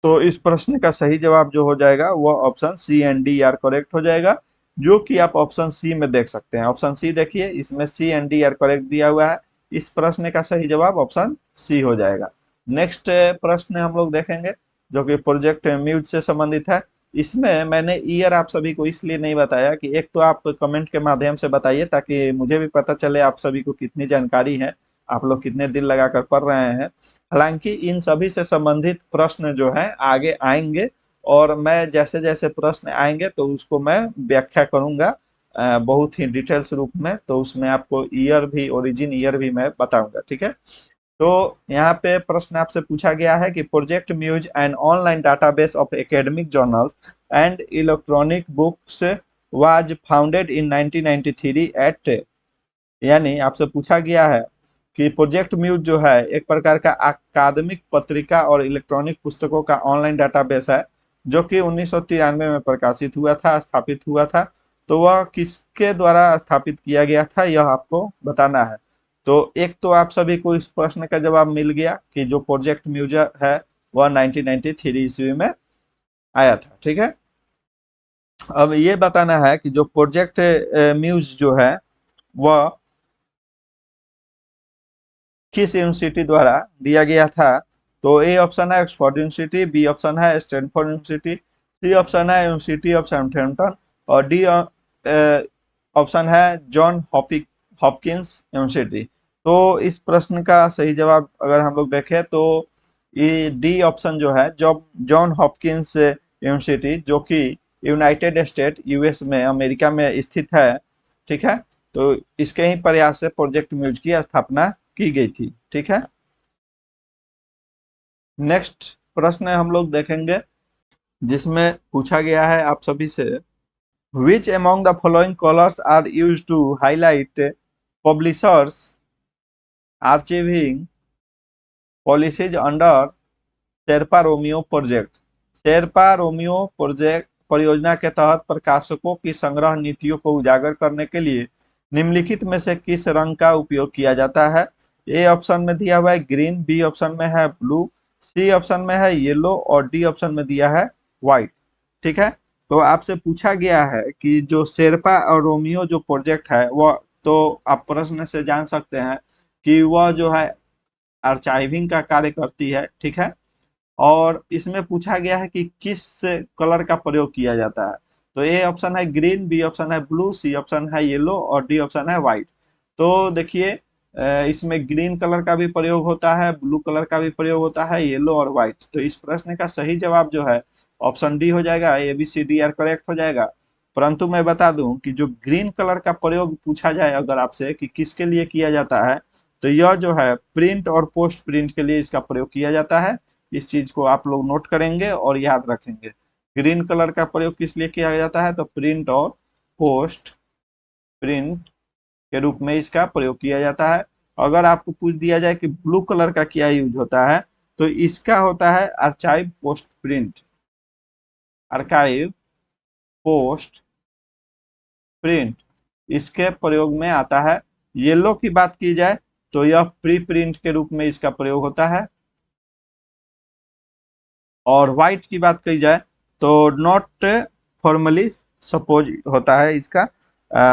तो इस प्रश्न का सही जवाब जो हो जाएगा वह option C and D are correct हो जाएगा, जो कि आप ऑप्शन सी में देख सकते हैं। ऑप्शन सी देखिए, इसमें सी एंड डी आर करेक्ट दिया हुआ है। इस प्रश्न का सही जवाब ऑप्शन सी हो जाएगा। नेक्स्ट प्रश्न हम लोग देखेंगे, जो कि प्रोजेक्ट म्यूज से संबंधित है। इसमें मैंने ईयर आप सभी को इसलिए नहीं बताया कि एक तो आप कमेंट के माध्यम से बताइए ताकि मुझे भी पता चले आप सभी को कितनी जानकारी है, आप लोग कितने दिल लगाकर पढ़ रहे हैं। हालांकि इन सभी से संबंधित प्रश्न जो है आगे आएंगे, और मैं जैसे जैसे प्रश्न आएंगे तो उसको मैं व्याख्या करूंगा बहुत ही डिटेल्स रूप में। तो उसमें आपको ईयर भी, ओरिजिन ईयर भी मैं बताऊंगा। ठीक है, तो यहाँ पे प्रश्न आपसे पूछा गया है कि project Muse and online database of academic journals and electronic books was founded in 1993 at, यानी आपसे पूछा गया है कि प्रोजेक्ट म्यूज जो है एक प्रकार का अकादमिक पत्रिका और इलेक्ट्रॉनिक पुस्तकों का ऑनलाइन डाटाबेस है, जो कि 1993 में प्रकाशित हुआ था, स्थापित हुआ था। तो वह किसके द्वारा स्थापित किया गया था यह आपको बताना है। तो एक तो आप सभी को इस प्रश्न का जवाब मिल गया कि जो प्रोजेक्ट म्यूज है वह 1993 ईस्वी में आया था। ठीक है, अब ये बताना है कि जो प्रोजेक्ट म्यूज जो है वह किस यूनिवर्सिटी द्वारा दिया गया था। तो ए ऑप्शन है ऑक्सफोर्ड यूनिवर्सिटी, बी ऑप्शन है स्टैनफोर्ड यूनिवर्सिटी, सी ऑप्शन है यूनिवर्सिटी ऑफ साउथहैम्पटन और डी ऑप्शन है जॉन हॉपकिंस यूनिवर्सिटी। तो इस प्रश्न का सही जवाब अगर हम लोग देखें तो ये डी ऑप्शन जो है, जॉन हॉपकिंस यूनिवर्सिटी, जो कि यूनाइटेड स्टेट यूएस में, अमेरिका में स्थित है। ठीक है, तो इसके ही प्रयास से प्रोजेक्ट म्यूज की स्थापना की गई थी। ठीक है, नेक्स्ट प्रश्न हम लोग देखेंगे, जिसमें पूछा गया है आप सभी से which among the following colours are use to highlight publishers archiving policies under Sherpa Romeo project. Sherpa Romeo project परियोजना के तहत प्रकाशकों की संग्रह नीतियों को उजागर करने के लिए निम्नलिखित में से किस रंग का उपयोग किया जाता है। ए ऑप्शन में दिया हुआ है ग्रीन, बी ऑप्शन में है ब्लू, सी ऑप्शन में है येलो और डी ऑप्शन में दिया है व्हाइट। ठीक है, तो आपसे पूछा गया है कि जो शेरपा और रोमियो जो प्रोजेक्ट है वह, तो आप प्रश्न से जान सकते हैं कि वह जो है आर्चाइविंग का कार्य करती है। ठीक है, और इसमें पूछा गया है कि किस कलर का प्रयोग किया जाता है। तो ए ऑप्शन है ग्रीन, बी ऑप्शन है ब्लू, सी ऑप्शन है येलो और डी ऑप्शन है व्हाइट। तो देखिए इसमें ग्रीन कलर का भी प्रयोग होता है, ब्लू कलर का भी प्रयोग होता है, येलो और व्हाइट। तो इस प्रश्न का सही जवाब जो है ऑप्शन डी हो जाएगा, A B C D are correct हो जाएगा। परंतु मैं बता दूं कि जो ग्रीन कलर का प्रयोग पूछा जाए अगर आपसे कि किसके लिए किया जाता है, तो यह जो है प्रिंट और पोस्ट प्रिंट के लिए इसका प्रयोग किया जाता है। इस चीज को आप लोग नोट करेंगे और याद रखेंगे। ग्रीन कलर का प्रयोग किस लिए किया जाता है, तो प्रिंट और पोस्ट प्रिंट के रूप में इसका प्रयोग किया जाता है। अगर आपको पूछ दिया जाए कि ब्लू कलर का क्या यूज होता है, तो इसका होता है archive post print. Archive post print इसके प्रयोग में आता है। येलो की बात की जाए तो यह प्री प्रिंट के रूप में इसका प्रयोग होता है। और व्हाइट की बात की जाए तो नॉट फॉर्मली सपोज होता है इसका,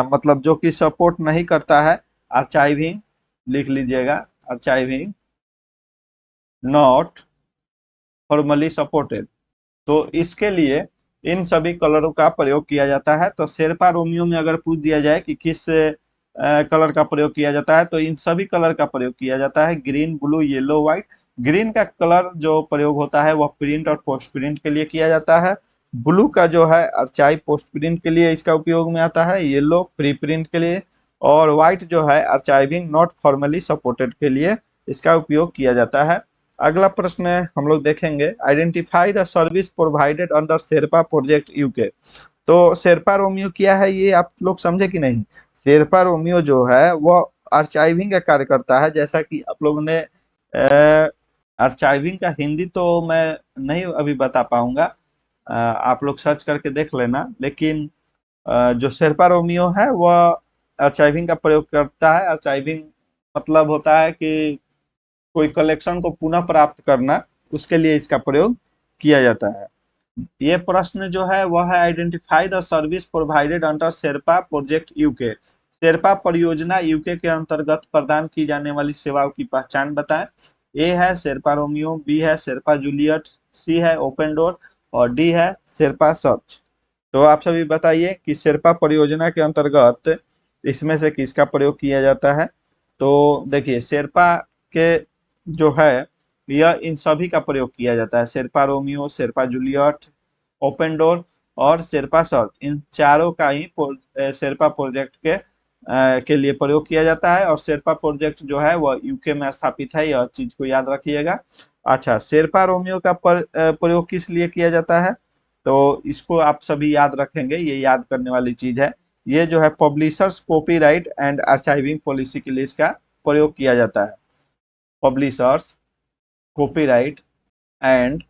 मतलब जो कि सपोर्ट नहीं करता है। आर्चाइविंग लिख लीजिएगा, आर्चाइविंग नॉट फॉर्मली सपोर्टेड। तो इसके लिए इन सभी कलरों का प्रयोग किया जाता है। तो शेरपा रोमियो में अगर पूछ दिया जाए कि किस कलर का प्रयोग किया जाता है, तो इन सभी कलर का प्रयोग किया जाता है, green, blue, yellow, white. Green का कलर जो प्रयोग होता है वह प्रिंट और पोस्ट प्रिंट के लिए किया जाता है। ब्लू का जो है अर्चाई पोस्ट प्रिंट के लिए इसका उपयोग में आता है। येलो प्री प्रिंट के लिए। और व्हाइट जो है अर्चाइविंग नॉट फॉर्मली सपोर्टेड के लिए इसका उपयोग किया जाता है। अगला प्रश्न हम लोग देखेंगे, identify the service provided under Sherpa project UK. तो शेरपा रोमियो क्या है ये आप लोग समझे कि नहीं। शेरपा रोमियो जो है वो आर्चाइविंग का कार्य करता है। जैसा कि आप लोगों ने आर्चाइविंग का हिंदी तो मैं नहीं अभी बता पाऊंगा, आप लोग सर्च करके देख लेना। लेकिन जो शेरपा रोमियो है वह आर्चाइविंग का प्रयोग करता है। आर्चाइविंग मतलब होता है कि कोई कलेक्शन को पुनः प्राप्त करना, उसके लिए इसका प्रयोग किया जाता है। ये प्रश्न जो है वह है, identify the service provided under Sherpa project UK. Sherpa परियोजना यूके के अंतर्गत प्रदान की जाने वाली सेवाओं की पहचान बताएं। ए है शेरपा रोमियो, बी है शेरपा जूलियट, सी है ओपन डोर और डी है शेरपा सर्च। तो आप सभी बताइए कि शेरपा परियोजना के अंतर्गत इसमें से किसका प्रयोग किया जाता है। तो देखिए शेरपा के जो है यह इन सभी का प्रयोग किया जाता है। Sherpa Romeo, Sherpa Juliet, open door और शेरपा सर्च, इन चारों का ही शेरपा प्रोजेक्ट के लिए प्रयोग किया जाता है। और शेरपा प्रोजेक्ट जो है वह यूके में स्थापित है, यह चीज को याद रखिएगा। अच्छा, शेरपा रोमियो का प्रयोग किस लिए किया जाता है, तो इसको आप सभी याद रखेंगे, ये याद करने वाली चीज है। ये जो है publishers copyright and archiving policy के लिए इसका प्रयोग किया जाता है। Publishers copyright and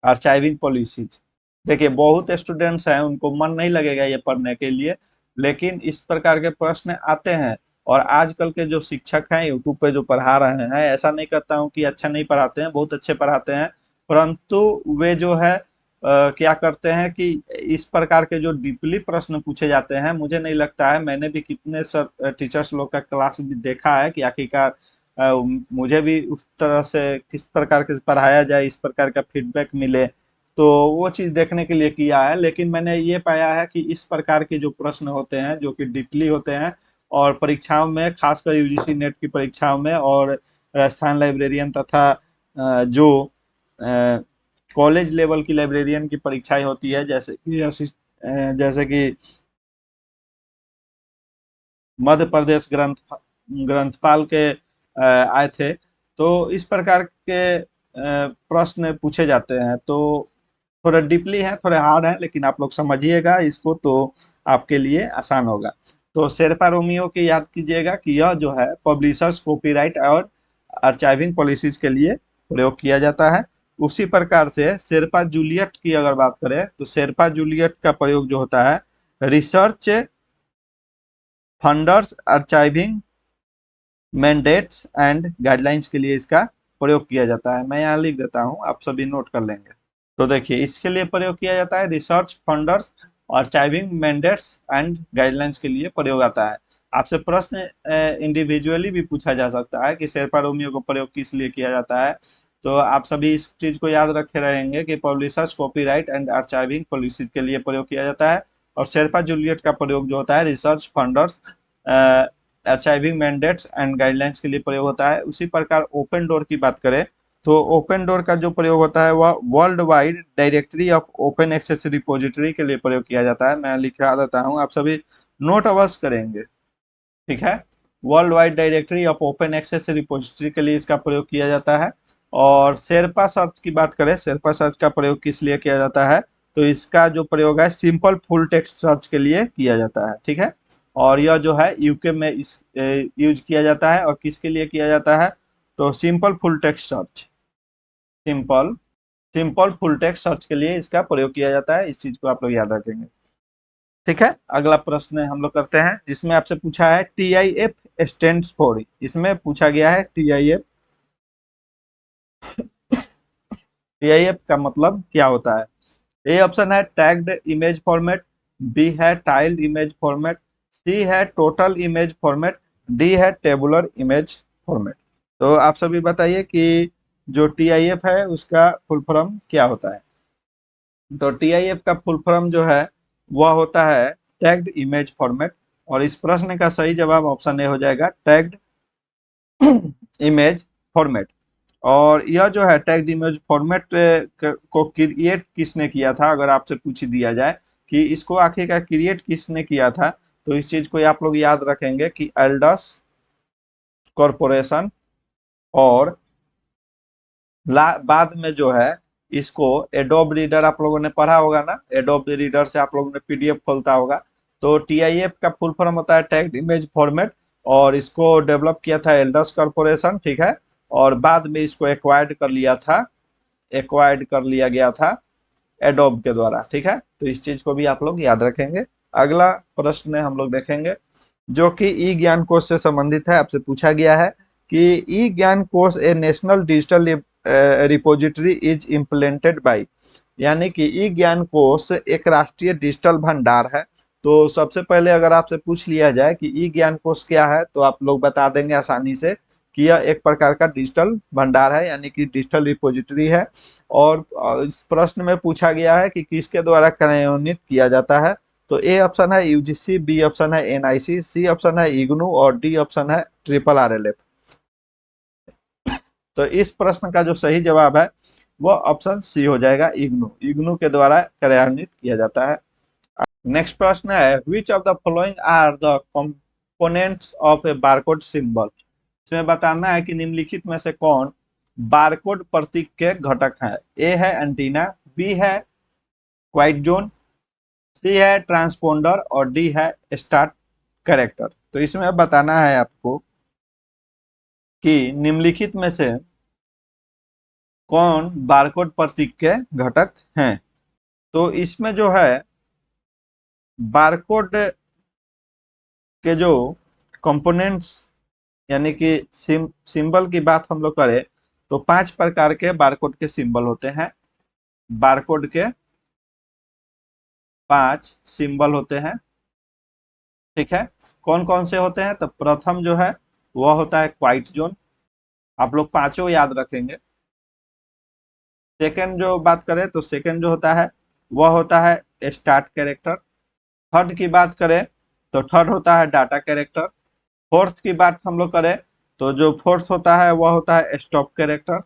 archiving policies. देखिए बहुत स्टूडेंट्स हैं उनको मन नहीं लगेगा ये पढ़ने के लिए, लेकिन इस प्रकार के प्रश्न आते हैं। और आजकल के जो शिक्षक हैं यूट्यूब पे जो पढ़ा रहे हैं, ऐसा नहीं कहता हूँ कि अच्छा नहीं पढ़ाते हैं, बहुत अच्छे पढ़ाते हैं। परंतु वे जो है क्या करते हैं कि इस प्रकार के जो डीपली प्रश्न पूछे जाते हैं, मुझे नहीं लगता है, मैंने भी कितने सर टीचर्स लोग का क्लास भी देखा है कि आखिरकार मुझे भी उस तरह से किस प्रकार के पढ़ाया जाए, इस प्रकार का फीडबैक मिले, तो वो चीज देखने के लिए किया है। लेकिन मैंने ये पाया है कि इस प्रकार के जो प्रश्न होते हैं जो कि डीपली होते हैं, और परीक्षाओं में खासकर यूजीसी नेट की परीक्षाओं में और राजस्थान लाइब्रेरियन तथा जो कॉलेज लेवल की लाइब्रेरियन की परीक्षाएं होती है, जैसे कि मध्य प्रदेश ग्रंथपाल के आए थे, तो इस प्रकार के प्रश्न पूछे जाते हैं। तो थोड़ा डीपली है, थोड़े हार्ड है, लेकिन आप लोग समझिएगा इसको तो आपके लिए आसान होगा। तो शेरपा रोमियो की याद कीजिएगा कि यह जो है पब्लिशर्स कॉपीराइट और आर्काइविंग पॉलिसीज के लिए प्रयोग किया जाता है। उसी प्रकार से शेरपा जूलियट की अगर बात करें, तो शेरपा जूलियट का प्रयोग जो होता है research funders, archiving mandates and guidelines के लिए इसका प्रयोग किया जाता है। मैं यहाँ लिख देता हूँ, आप सभी नोट कर लेंगे। तो देखिए इसके लिए प्रयोग किया जाता है research funders, archiving mandates and guidelines के लिए प्रयोग आता है। आपसे प्रश्न इंडिविजुअली भी पूछा जा सकता है कि शेरपा रोमियो को प्रयोग किस लिए किया जाता है। तो आप सभी इस चीज को याद रखे रहेंगे कि publishers copyright and archiving policy के लिए प्रयोग किया जाता है। और शेरपा जूलियट का प्रयोग जो होता है research funders, archiving mandates and guidelines के लिए प्रयोग होता है। उसी प्रकार ओपन डोर की बात करें, तो ओपन डोर का जो प्रयोग होता है वह world wide directory of open access repository के लिए प्रयोग किया जाता है। मैं लिखा देता हूँ, आप सभी नोट अवश्य करेंगे, ठीक है। World wide directory of open access repository के लिए इसका प्रयोग किया जाता है। और शेरपा सर्च की बात करें, शेरपा सर्च का प्रयोग किस लिए किया जाता है, तो इसका जो प्रयोग है सिंपल फुल टेक्स्ट सर्च के लिए किया जाता है, ठीक है। और यह जो है यूके में इस यूज किया जाता है। और किसके लिए किया जाता है? तो simple full text search, simple simple full text search के लिए इसका प्रयोग किया जाता है। इस चीज को आप लोग याद रखेंगे। ठीक है, अगला प्रश्न हम लोग करते हैं, जिसमें आपसे पूछा है TIF स्टैंड्स फॉर। इसमें पूछा गया है TIF का मतलब क्या होता है? ए ऑप्शन है टैग्ड इमेज फॉर्मेट, बी है टाइल्ड इमेज फॉर्मेट, सी है टोटल इमेज फॉर्मेट, डी है टेबुलर इमेज फॉर्मेट। तो आप सभी बताइए कि जो TIF है उसका फुल फॉर्म क्या होता है? तो TIF का फुल फॉर्म जो है वह होता है टैग्ड इमेज फॉर्मेट। और इस प्रश्न का सही जवाब ऑप्शन ए हो जाएगा, टैग्ड इमेज फॉर्मेट। और यह जो है टैग्ड इमेज फॉर्मेट को क्रिएट किसने किया था, अगर आपसे पूछ दिया जाए कि इसको आखिरकार क्रिएट किसने किया था, तो इस चीज को आप लोग याद रखेंगे कि एल्डस कॉरपोरेशन। और बाद में जो है इसको एडोब रीडर, आप लोगों ने पढ़ा होगा ना, एडोब रीडर से आप लोगों ने PDF खोलता होगा। तो TIF का फुल फॉर्म होता है टैग्ड इमेज फॉर्मेट। और इसको डेवलप किया था एल्डस कॉरपोरेशन, ठीक है। और बाद में इसको एक्वायर्ड कर लिया गया था एडोब के द्वारा, ठीक है। तो इस चीज को भी आप लोग याद रखेंगे। अगला प्रश्न हम लोग देखेंगे, जो कि ई ज्ञान कोश से संबंधित है। आपसे पूछा गया है कि E Gyan Kosh a national digital repository is implemented by, यानी कि ई ज्ञान कोश एक राष्ट्रीय डिजिटल भंडार है। तो सबसे पहले अगर आपसे पूछ लिया जाए कि ई ज्ञान कोश क्या है, तो आप लोग बता देंगे आसानी से कि यह एक प्रकार का डिजिटल भंडार है, यानी कि डिजिटल रिपोजिटरी है। और इस प्रश्न में पूछा गया है कि किसके द्वारा कार्यान्वित किया जाता है। तो ए ऑप्शन है UGC, बी ऑप्शन है NIC, सी ऑप्शन है इग्नू और डी ऑप्शन है RRLF। तो इस प्रश्न का जो सही जवाब है वो ऑप्शन सी हो जाएगा, इग्नू। इग्नू के द्वारा कार्यान्वित किया जाता है। नेक्स्ट प्रश्न है, which of the following are the components of a barcode symbol. इसमें बताना है कि निम्नलिखित में से कौन बारकोड प्रतीक के घटक है। ए है एंटीना, बी है क्वाइट जोन, सी है ट्रांसपोंडर और डी है स्टार्ट कैरेक्टर। तो इसमें बताना है आपको कि निम्नलिखित में से कौन बारकोड प्रतीक के घटक हैं। तो इसमें जो है बारकोड के जो कंपोनेंट्स, यानी कि सिंबल की बात हम लोग करें तो 5 प्रकार के बारकोड के सिंबल होते हैं। बारकोड के 5 सिंबल होते हैं, ठीक है। कौन कौन से होते हैं? तो प्रथम जो है वह होता है क्वाइट जोन, आप लोग पांचों याद रखेंगे। सेकंड जो बात करें तो सेकंड जो होता है वह होता है स्टार्ट कैरेक्टर। थर्ड की बात करें तो थर्ड होता है डाटा कैरेक्टर। फोर्थ की बात हम लोग करें तो जो फोर्थ होता है वह होता है स्टॉप कैरेक्टर।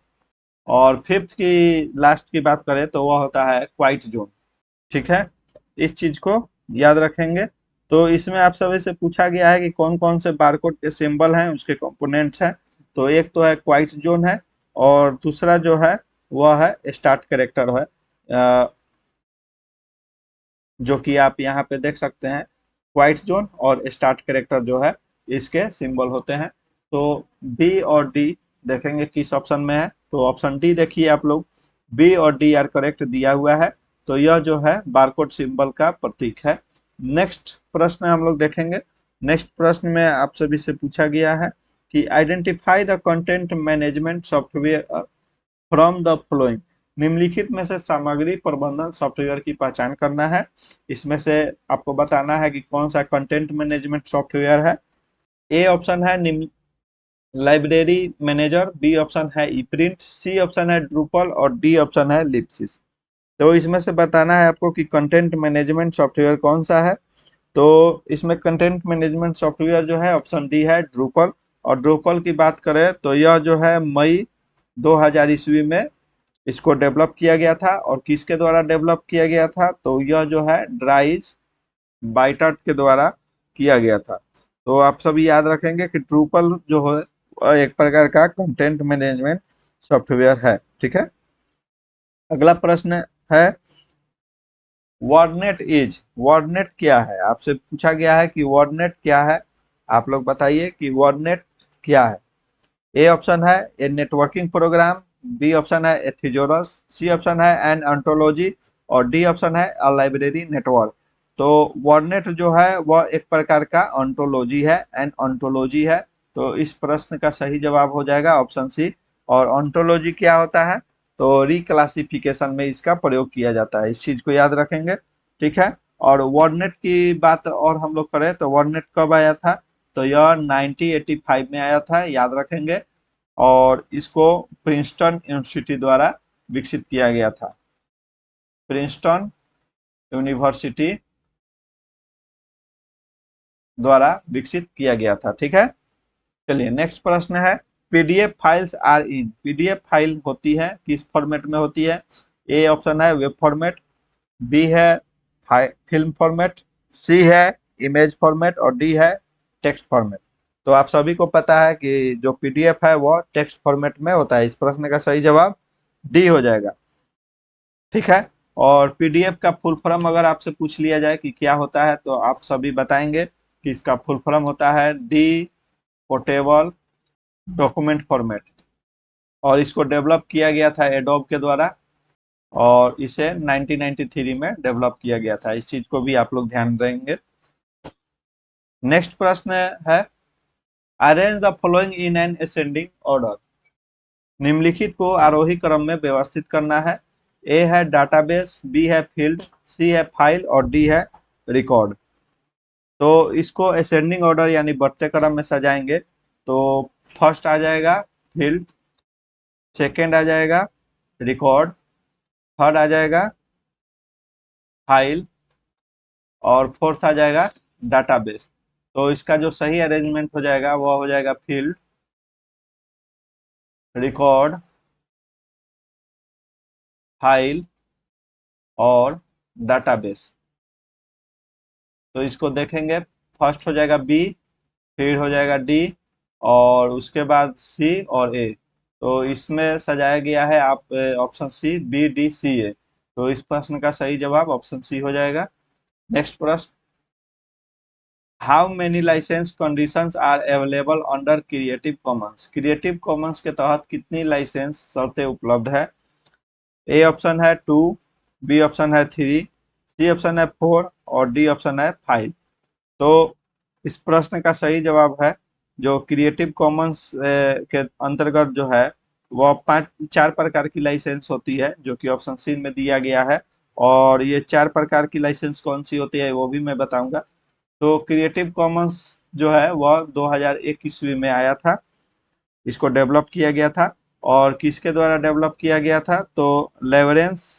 और फिफ्थ की लास्ट की बात करें तो वह होता है क्वाइट जोन, ठीक है। इस चीज को याद रखेंगे। तो इसमें आप सभी से पूछा गया है कि कौन कौन से बारकोड के सिंबल हैं, उसके कंपोनेंट्स हैं। तो एक तो है क्वाइट जोन है, और दूसरा जो है वह है स्टार्ट कैरेक्टर है, जो कि आप यहाँ पे देख सकते हैं। क्वाइट जोन और स्टार्ट कैरेक्टर जो है इसके सिंबल होते हैं। तो बी और डी देखेंगे किस ऑप्शन में है। तो ऑप्शन डी देखिए आप लोग, बी और डी आर करेक्ट दिया हुआ है। तो यह जो है बारकोड सिंबल का प्रतीक है। नेक्स्ट प्रश्न हम लोग देखेंगे। नेक्स्ट प्रश्न में आप सभी से पूछा गया है कि identify the content management software from the following. निम्नलिखित में से सामग्री प्रबंधन सॉफ्टवेयर की पहचान करना है। इसमें से आपको बताना है कि कौन सा कंटेंट मैनेजमेंट सॉफ्टवेयर है। ए ऑप्शन है निम्न लाइब्रेरी मैनेजर, बी ऑप्शन है ई प्रिंट, सी ऑप्शन है ड्रूपल और डी ऑप्शन है लिपसिस। तो इसमें से बताना है आपको कि कंटेंट मैनेजमेंट सॉफ्टवेयर कौन सा है। तो इसमें कंटेंट मैनेजमेंट सॉफ्टवेयर जो है ऑप्शन डी है ड्रूपल। और ड्रूपल की बात करें तो यह जो है मई 2000 ईस्वी में इसको डेवलप किया गया था। और किसके द्वारा डेवलप किया गया था? तो यह जो है ड्राइज बाइटर्ट के द्वारा किया गया था। तो आप सभी याद रखेंगे कि ड्रूपल जो है वह एक प्रकार का कंटेंट मैनेजमेंट सॉफ्टवेयर है, ठीक है। अगला प्रश्न है वर्डनेट क्या है, आपसे पूछा गया है कि वर्डनेट क्या है। आप लोग बताइए कि वर्डनेट क्या है। ए ऑप्शन है ए नेटवर्किंग प्रोग्राम, बी ऑप्शन है ए थिजोरस, सी ऑप्शन है एन ऑन्टोलॉजी और डी ऑप्शन है अ लाइब्रेरी नेटवर्क। तो वर्डनेट जो है वह एक प्रकार का ऑन्टोलॉजी है, एन ऑन्टोलॉजी है। तो इस प्रश्न का सही जवाब हो जाएगा ऑप्शन सी। और ऑन्टोलॉजी क्या होता है, तो रिक्लासिफिकेशन में इसका प्रयोग किया जाता है, इस चीज को याद रखेंगे। ठीक है। और वर्डनेट की बात और हम लोग करें तो वर्डनेट कब आया था, तो यह 1985 में आया था, याद रखेंगे। और इसको प्रिंसटन यूनिवर्सिटी द्वारा विकसित किया गया था, प्रिंसटन यूनिवर्सिटी द्वारा विकसित किया गया था। ठीक है। चलिए नेक्स्ट प्रश्न है, PDF files are in, PDF file होती है किस फॉर्मेट में होती है। ए ऑप्शन है वेब फॉर्मेट, बी है फिल्म फॉर्मेट, सी है इमेज फॉर्मेट और डी है टेक्स्ट फॉर्मेट। तो आप सभी को पता है कि जो पीडीएफ है वो टेक्स्ट फॉर्मेट में होता है, इस प्रश्न का सही जवाब डी हो जाएगा। ठीक है। और पीडीएफ का फुल फॉर्म अगर आपसे पूछ लिया जाए कि क्या होता है, तो आप सभी बताएंगे कि इसका फुल फॉर्म होता है डी पोर्टेबल डॉक्यूमेंट फॉर्मेट। और इसको डेवलप किया गया था एडोब के द्वारा, और इसे 1993 में डेवलप किया गया था, इस चीज को भी आप लोग ध्यान देंगे। नेक्स्ट प्रश्न है, arrange the following in an ascending order, निम्नलिखित को आरोही क्रम में व्यवस्थित करना है। ए है डाटाबेस, बी है फील्ड, सी है फाइल और डी है रिकॉर्ड। तो इसको असेंडिंग ऑर्डर यानी बढ़ते क्रम में सजाएंगे। तो फर्स्ट आ जाएगा फील्ड, सेकेंड आ जाएगा रिकॉर्ड, थर्ड आ जाएगा फाइल और फोर्थ आ जाएगा डाटाबेस। तो इसका जो सही अरेंजमेंट हो जाएगा वो हो जाएगा फील्ड, रिकॉर्ड, फाइल और डाटाबेस। तो इसको देखेंगे, फर्स्ट हो जाएगा बी, फिर हो जाएगा डी और उसके बाद सी और ए। तो इसमें सजाया गया है आप option C, B D C A. तो इस प्रश्न का सही जवाब ऑप्शन सी हो जाएगा। नेक्स्ट प्रश्न, how many licence conditions are available under Creative Commons, Creative Commons के तहत कितनी लाइसेंस शर्तें उपलब्ध है। ए ऑप्शन है 2, बी ऑप्शन है 3, सी ऑप्शन है 4 और डी ऑप्शन है 5। तो इस प्रश्न का सही जवाब है, जो क्रिएटिव कॉमन्स के अंतर्गत जो है वह चार प्रकार की लाइसेंस होती है, जो कि ऑप्शन सी में दिया गया है। और ये चार प्रकार की लाइसेंस कौन सी होती है वो भी मैं बताऊंगा। तो क्रिएटिव कॉमन्स जो है वह 2001 ईस्वी में आया था, इसको डेवलप किया गया था। और किसके द्वारा डेवलप किया गया था, तो लेवरेंस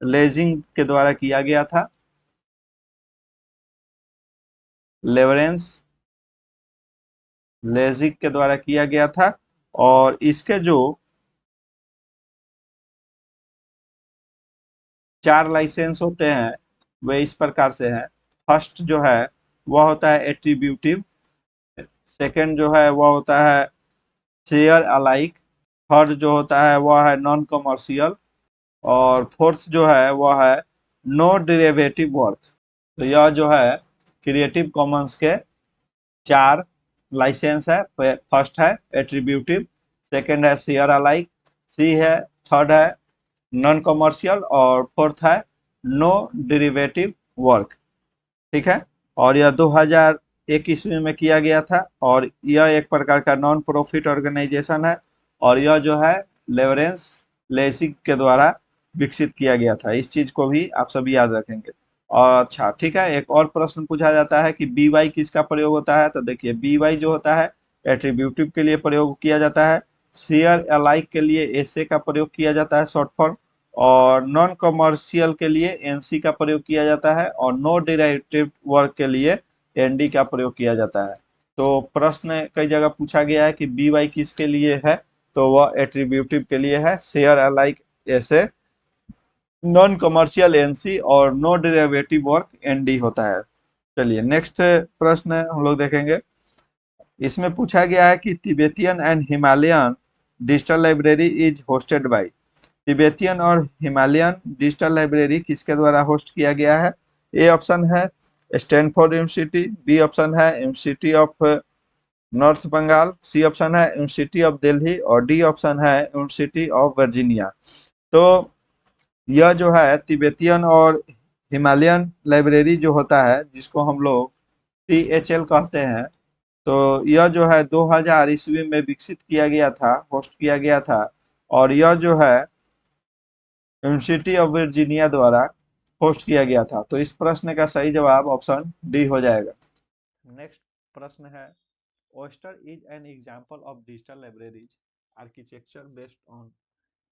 लेजिंग के द्वारा किया गया था, लेवरेंस लेजिक के द्वारा किया गया था। और इसके जो चार लाइसेंस होते हैं वे इस प्रकार से हैं। फर्स्ट जो है वह होता है एट्रीब्यूटिव, सेकंड जो है वह होता है शेयर अलाइक, थर्ड जो होता है वह है नॉन कमर्शियल और फोर्थ जो है वह है नो डेरिवेटिव वर्क। तो यह जो है क्रिएटिव कॉमन्स के चार लाइसेंस है। फर्स्ट है एट्रीब्यूटिव, सेकंड है शेयर अलाइक, सी है, थर्ड है नॉन कमर्शियल और फोर्थ है नो डेरिवेटिव वर्क। ठीक है। और यह 2001 ईस्वी में किया गया था और यह एक प्रकार का नॉन प्रॉफिट ऑर्गेनाइजेशन है। और यह जो है लेवरेंस लेसिक के द्वारा विकसित किया गया था, इस चीज को भी आप सभी याद रखेंगे। और अच्छा ठीक है, एक और प्रश्न पूछा जाता है कि बी वाई किसका प्रयोग होता है। तो देखिए बी वाई जो होता है एट्रीब्यूटिव के लिए प्रयोग किया जाता है, शेयर अलाइक के लिए एसए का प्रयोग किया जाता है शॉर्ट फॉर्म, और नॉन कमर्शियल के लिए एनसी का प्रयोग किया जाता है और नो डेरिवेटिव वर्क के लिए एनडी का प्रयोग किया जाता है। तो प्रश्न कई जगह पूछा गया है कि बी वाई किसके लिए है, तो वह एट्रीब्यूटिव के लिए है, share alike SA, non commercial NC और नो डेरिवेटिव वर्क एनडी होता है। चलिए नेक्स्ट प्रश्न हम लोग देखेंगे। इसमें पूछा गया है कि Tibetan and Himalayan digital library is hosted by, Tibetan और हिमालयन डिजिटल लाइब्रेरी किसके द्वारा होस्ट किया गया है? ए ऑप्शन है स्टैनफोर्ड यूनिवर्सिटी, बी ऑप्शन है university of north Bengal, C option है यूनिवर्सिटी ऑफ दिल्ली और डी ऑप्शन है यूनिवर्सिटी ऑफ वर्जीनिया। तो यह जो है तिबेतियन और हिमालयन लाइब्रेरी जो होता है, जिसको हम लोग टीएचएल कहते हैं, तो यह जो है 2000 ईस्वी में विकसित किया गया था, होस्ट किया गया था। और यह जो है यूनिवर्सिटी ऑफ वर्जीनिया द्वारा होस्ट किया गया था। तो इस प्रश्न का सही जवाब ऑप्शन डी हो जाएगा। नेक्स्ट प्रश्न है, oyster is an example of digital libraries architecture based on,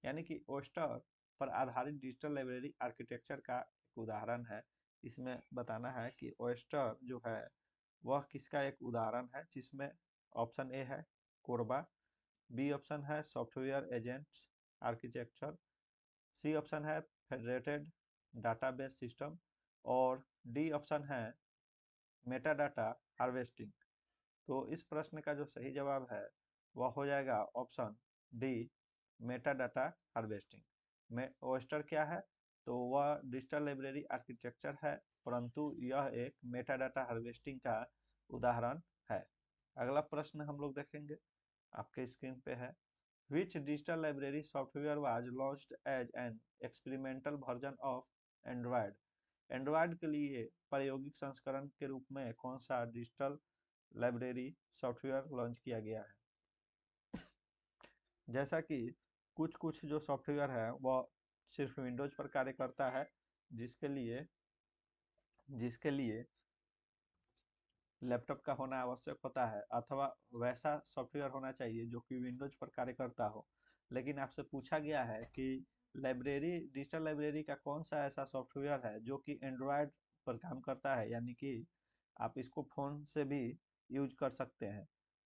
यानी कि ओस्टर पर आधारित डिजिटल लाइब्रेरी आर्किटेक्चर का एक उदाहरण है। इसमें बताना है कि ओस्टर जो है वह किसका एक उदाहरण है, जिसमें ऑप्शन ए है कोरबा, बी ऑप्शन है software agent architecture, C option है फेडरेटेड डाटाबेस सिस्टम और डी ऑप्शन है मेटाडाटा हार्वेस्टिंग। तो इस प्रश्न का जो सही जवाब है वह हो जाएगा ऑप्शन डी मेटाडाटा हार्वेस्टिंग। में ओस्टर क्या है? तो वह डिजिटल लाइब्रेरी आर्किटेक्चर है, परंतु यह एक मेटाडाटा हार्वेस्टिंग का उदाहरण है। अगला प्रश्न हम लोग देखेंगे, आपके स्क्रीन पे है, which digital library software was launched as an experimental version of Android? Android के लिए प्रायोगिक संस्करण के रूप में कौन सा डिजिटल लाइब्रेरी सॉफ्टवेयर लॉन्च किया गया है? जैसा कि कुछ कुछ जो सॉफ्टवेयर है वह सिर्फ विंडोज पर कार्य करता है, जिसके लिए जिसके लिए लैपटॉप का होना आवश्यक होता है, अथवा वैसा सॉफ्टवेयर होना चाहिए जो कि विंडोज पर कार्य करता हो। लेकिन आपसे पूछा गया है कि लाइब्रेरी डिजिटल लाइब्रेरी का कौन सा ऐसा सॉफ्टवेयर है जो कि एंड्रॉयड पर काम करता है, यानी कि आप इसको फ़ोन से भी यूज कर सकते हैं।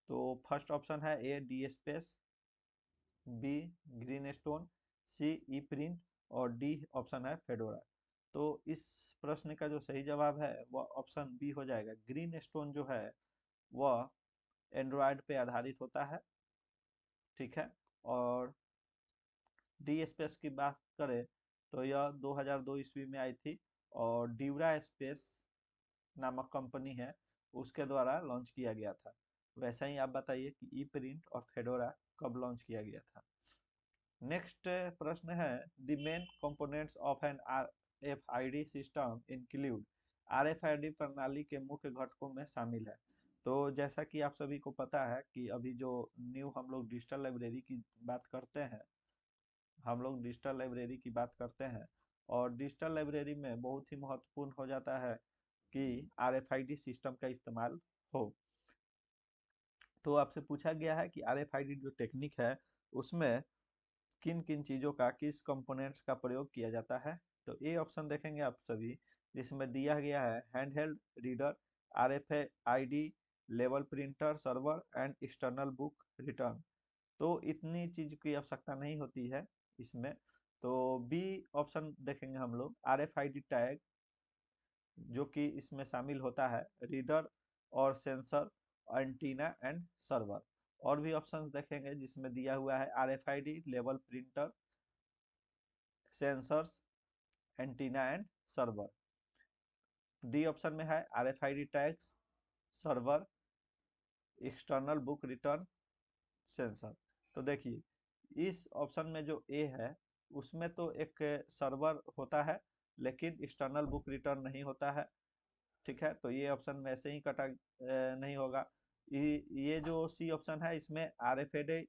तो फर्स्ट ऑप्शन है A DSpace, B Greenstone, C e print और डी ऑप्शन है फेडोरा। तो इस प्रश्न का जो सही जवाब है वह ऑप्शन बी हो जाएगा। ग्रीन स्टोन जो है वह एंड्रॉयड पे आधारित होता है, ठीक है। और डी स्पेस की बात करें तो यह 2002 ईस्वी में आई थी और ड्यूरा स्पेस नामक कंपनी है, उसके द्वारा लॉन्च किया गया था। वैसा ही आप बताइए कि ई प्रिंट और फेडोरा कब लॉन्च किया गया था। नेक्स्ट प्रश्न है, the main components of an RFID system include, RFID प्रणाली के मुख्य घटकों में शामिल है। तो जैसा कि आप सभी को पता है कि अभी जो न्यू हम लोग डिजिटल लाइब्रेरी की बात करते हैं, हम लोग डिजिटल लाइब्रेरी की बात करते हैं और डिजिटल लाइब्रेरी में बहुत ही महत्वपूर्ण हो जाता है कि आरएफआईडी सिस्टम का इस्तेमाल हो। तो आपसे पूछा गया है कि आरएफआईडी जो टेक्निक है उसमें किन किन चीज़ों का, किस कंपोनेंट्स का प्रयोग किया जाता है। तो ए ऑप्शन देखेंगे आप सभी, जिसमें दिया गया है handheld reader, RFID level printer server and external book return. तो इतनी चीज की आवश्यकता नहीं होती है इसमें। तो बी ऑप्शन देखेंगे हम लोग, आरएफआईडी टैग, जो कि इसमें शामिल होता है रीडर और सेंसर, एंटीना एंड सर्वर। और भी ऑप्शंस देखेंगे जिसमें दिया हुआ है RFID level printer, sensors, antenna and server. D option में है RFID tags, server, external book return, sensor. तो देखिए इस ऑप्शन में जो ए है उसमें तो एक सर्वर होता है, लेकिन एक्सटर्नल बुक रिटर्न नहीं होता है, ठीक है। तो ये ऑप्शन वैसे ही कटा नहीं होगा। ये जो सी ऑप्शन है इसमें आरएफआईडी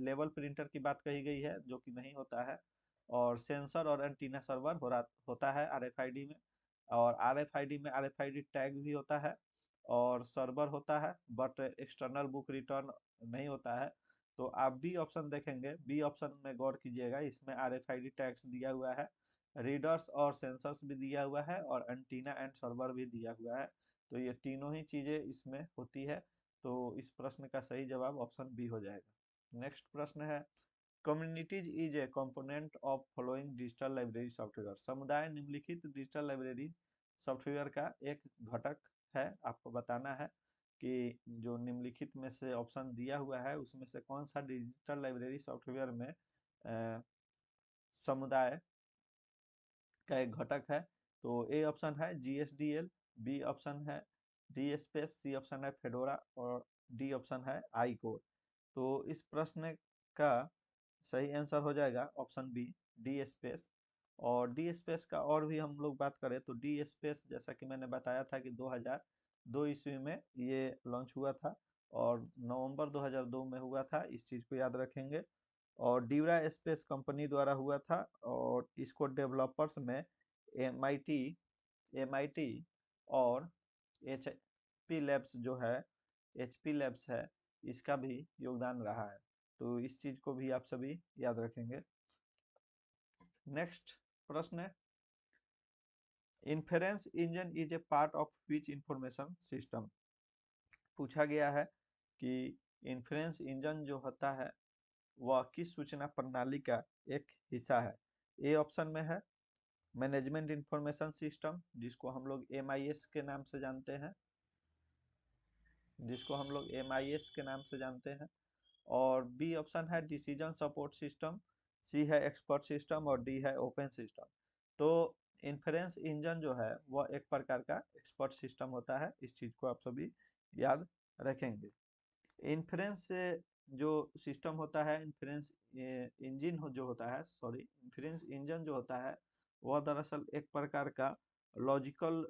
लेवल प्रिंटर की बात कही गई है, जो कि नहीं होता है। और सेंसर और एंटीना सर्वर होता है आरएफआईडी में। और आरएफआईडी में आरएफआईडी टैग भी होता है और सर्वर होता है, बट एक्सटर्नल बुक रिटर्न नहीं होता है। तो आप बी ऑप्शन देखेंगे, बी ऑप्शन में गौर कीजिएगा, इसमें आरएफआईडी टैग्स दिया हुआ है, रीडर्स और सेंसर्स भी दिया हुआ है और एंटीना एंड सर्वर भी दिया हुआ है। तो ये तीनों ही चीजें इसमें होती है। तो इस प्रश्न का सही जवाब ऑप्शन बी हो जाएगा। नेक्स्ट प्रश्न है, communities is a component of following digital library software. समुदाय निम्नलिखित डिजिटल लाइब्रेरी सॉफ्टवेयर का एक घटक है। आपको बताना है कि जो निम्नलिखित में से ऑप्शन दिया हुआ है उसमें से कौन सा डिजिटल लाइब्रेरी सॉफ्टवेयर में समुदाय का एक घटक है। तो ए ऑप्शन है GSDL, बी ऑप्शन है डी स्पेस, सी ऑप्शन है फेडोरा और डी ऑप्शन है आई कोर। तो इस प्रश्न का सही आंसर हो जाएगा ऑप्शन बी, डी स्पेस। और डी स्पेस का और भी हम लोग बात करें तो डी स्पेस जैसा कि मैंने बताया था कि 2002 ईस्वी में ये लॉन्च हुआ था और नवंबर 2002 में हुआ था, इस चीज़ को याद रखेंगे। और ड्यूरा स्पेस कंपनी द्वारा हुआ था और इसको डेवलपर्स में एमआईटी एमआईटी और एचपी लैब्स जो है, एचपी लैब्स है, इसका भी योगदान रहा है। तो इस चीज को भी आप सभी याद रखेंगे। नेक्स्ट प्रश्न है, inference engine is a part of which information system. पूछा गया है कि इन्फेरेंस इंजन जो होता है वह किस सूचना प्रणाली का एक हिस्सा है। ए ऑप्शन में है मैनेजमेंट इंफॉर्मेशन सिस्टम, जिसको हम लोग एमआईएस के नाम से जानते हैं, और बी ऑप्शन है डिसीजन सपोर्ट सिस्टम, सी है एक्सपर्ट सिस्टम और डी है ओपन सिस्टम। तो इन्फेरेंस इंजन जो है वह एक प्रकार का एक्सपर्ट सिस्टम होता है, इस चीज को आप सभी याद रखेंगे। इन्फ्रेंस जो सिस्टम होता है, इन्फ्रेंस इंजन जो होता है, सॉरी इन्फ्रेंस इंजन जो होता है वह दरअसल एक प्रकार का लॉजिकल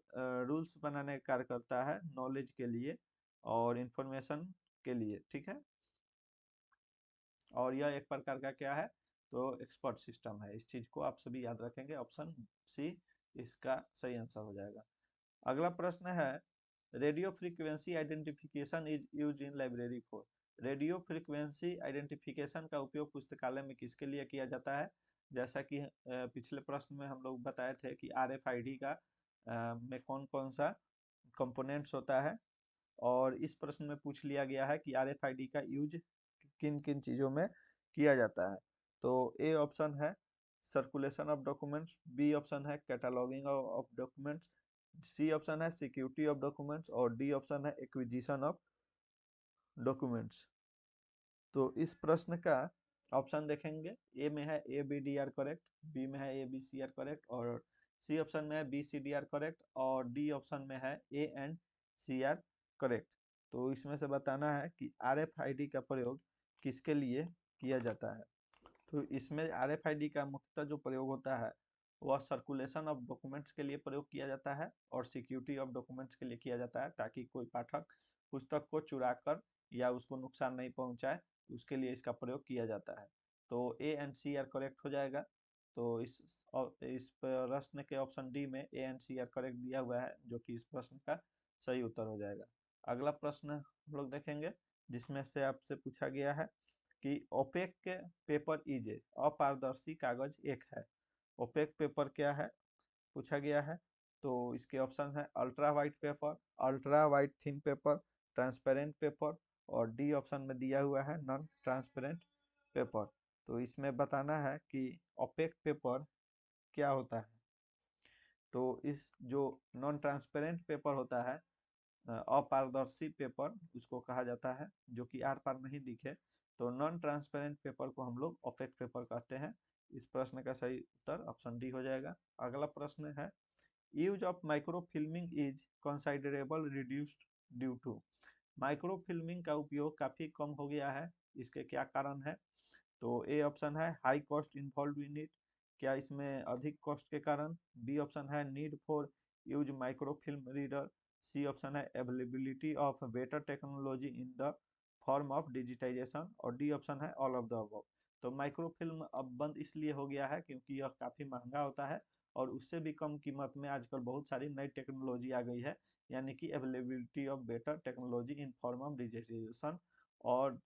रूल्स बनाने का कार्य करता है नॉलेज के लिए और इंफॉर्मेशन के लिए, ठीक है। और यह एक प्रकार का क्या है, तो एक्सपर्ट सिस्टम है, इस चीज को आप सभी याद रखेंगे। ऑप्शन सी इसका सही आंसर हो जाएगा। अगला प्रश्न है, radio frequency identification is use in library for. Radio frequency identification का उपयोग पुस्तकालय में किसके लिए किया जाता है। जैसा कि पिछले प्रश्न में हम लोग बताए थे कि RFID का में कौन कौन सा कंपोनेंट्स होता है, और इस प्रश्न में पूछ लिया गया है कि RFID का यूज किन किन चीजों में किया जाता है। तो ए ऑप्शन है circulation of documents, B option है cataloguing of documents, C option है सिक्योरिटी ऑफ डॉक्यूमेंट्स और डी ऑप्शन है एक्विजिशन ऑफ डॉक्यूमेंट्स। तो इस प्रश्न का ऑप्शन देखेंगे, ए में है ABDR करेक्ट, बी में है ABCR करेक्ट और सी ऑप्शन में है BCDR करेक्ट और डी ऑप्शन में है ANCR करेक्ट। तो इसमें से बताना है कि RFID का प्रयोग किसके लिए किया जाता है। तो इसमें RFID का मुख्यतः जो प्रयोग होता है वह सर्कुलेशन ऑफ डॉक्यूमेंट्स के लिए प्रयोग किया जाता है और सिक्योरिटी ऑफ डॉक्यूमेंट्स के लिए किया जाता है, ताकि कोई पाठक पुस्तक को चुरा कर या उसको नुकसान नहीं पहुंचाए, उसके लिए इसका प्रयोग किया जाता है। तो ANCR करेक्ट हो जाएगा। तो इस प्रश्न के ऑप्शन डी में ANCR करेक्ट दिया हुआ है, जो कि इस प्रश्न का सही उत्तर हो जाएगा। अगला प्रश्न हम लोग देखेंगे, जिसमें से आपसे पूछा गया है कि ओपेक के पेपर इज ए, अपारदर्शी कागज एक है। ओपेक पेपर क्या है पूछा गया है। तो इसके ऑप्शन है ultra white paper, ultra white thin paper, transparent paper और डी ऑप्शन में दिया हुआ है नॉन ट्रांसपेरेंट पेपर। तो इसमें बताना है कि ओपेक पेपर क्या होता है। तो इस जो नॉन ट्रांसपेरेंट पेपर होता है, अपारदर्शी पेपर उसको कहा जाता है, जो कि आर पार नहीं दिखे, तो नॉन ट्रांसपेरेंट पेपर को हम लोग ओपेक पेपर कहते हैं। इस प्रश्न का सही उत्तर ऑप्शन डी हो जाएगा। अगला प्रश्न है, use of microfilming is considerable reduced due to. Microfilming का उपयोग काफी कम हो गया है, इसके क्या कारण है। तो ए ऑप्शन है high cost involve in it, क्या इसमें अधिक कॉस्ट के कारण, बी ऑप्शन है need for use microfilm reader, C option है availability of better technology in the form of digitisation और डी ऑप्शन है ऑल ऑफ द अबव। तो माइक्रोफिल्म अब बंद इसलिए हो गया है क्योंकि यह काफी महंगा होता है और उससे भी कम कीमत में आजकल बहुत सारी नई टेक्नोलॉजी आ गई है, यानी कि availability of better technology in form of digitisation. और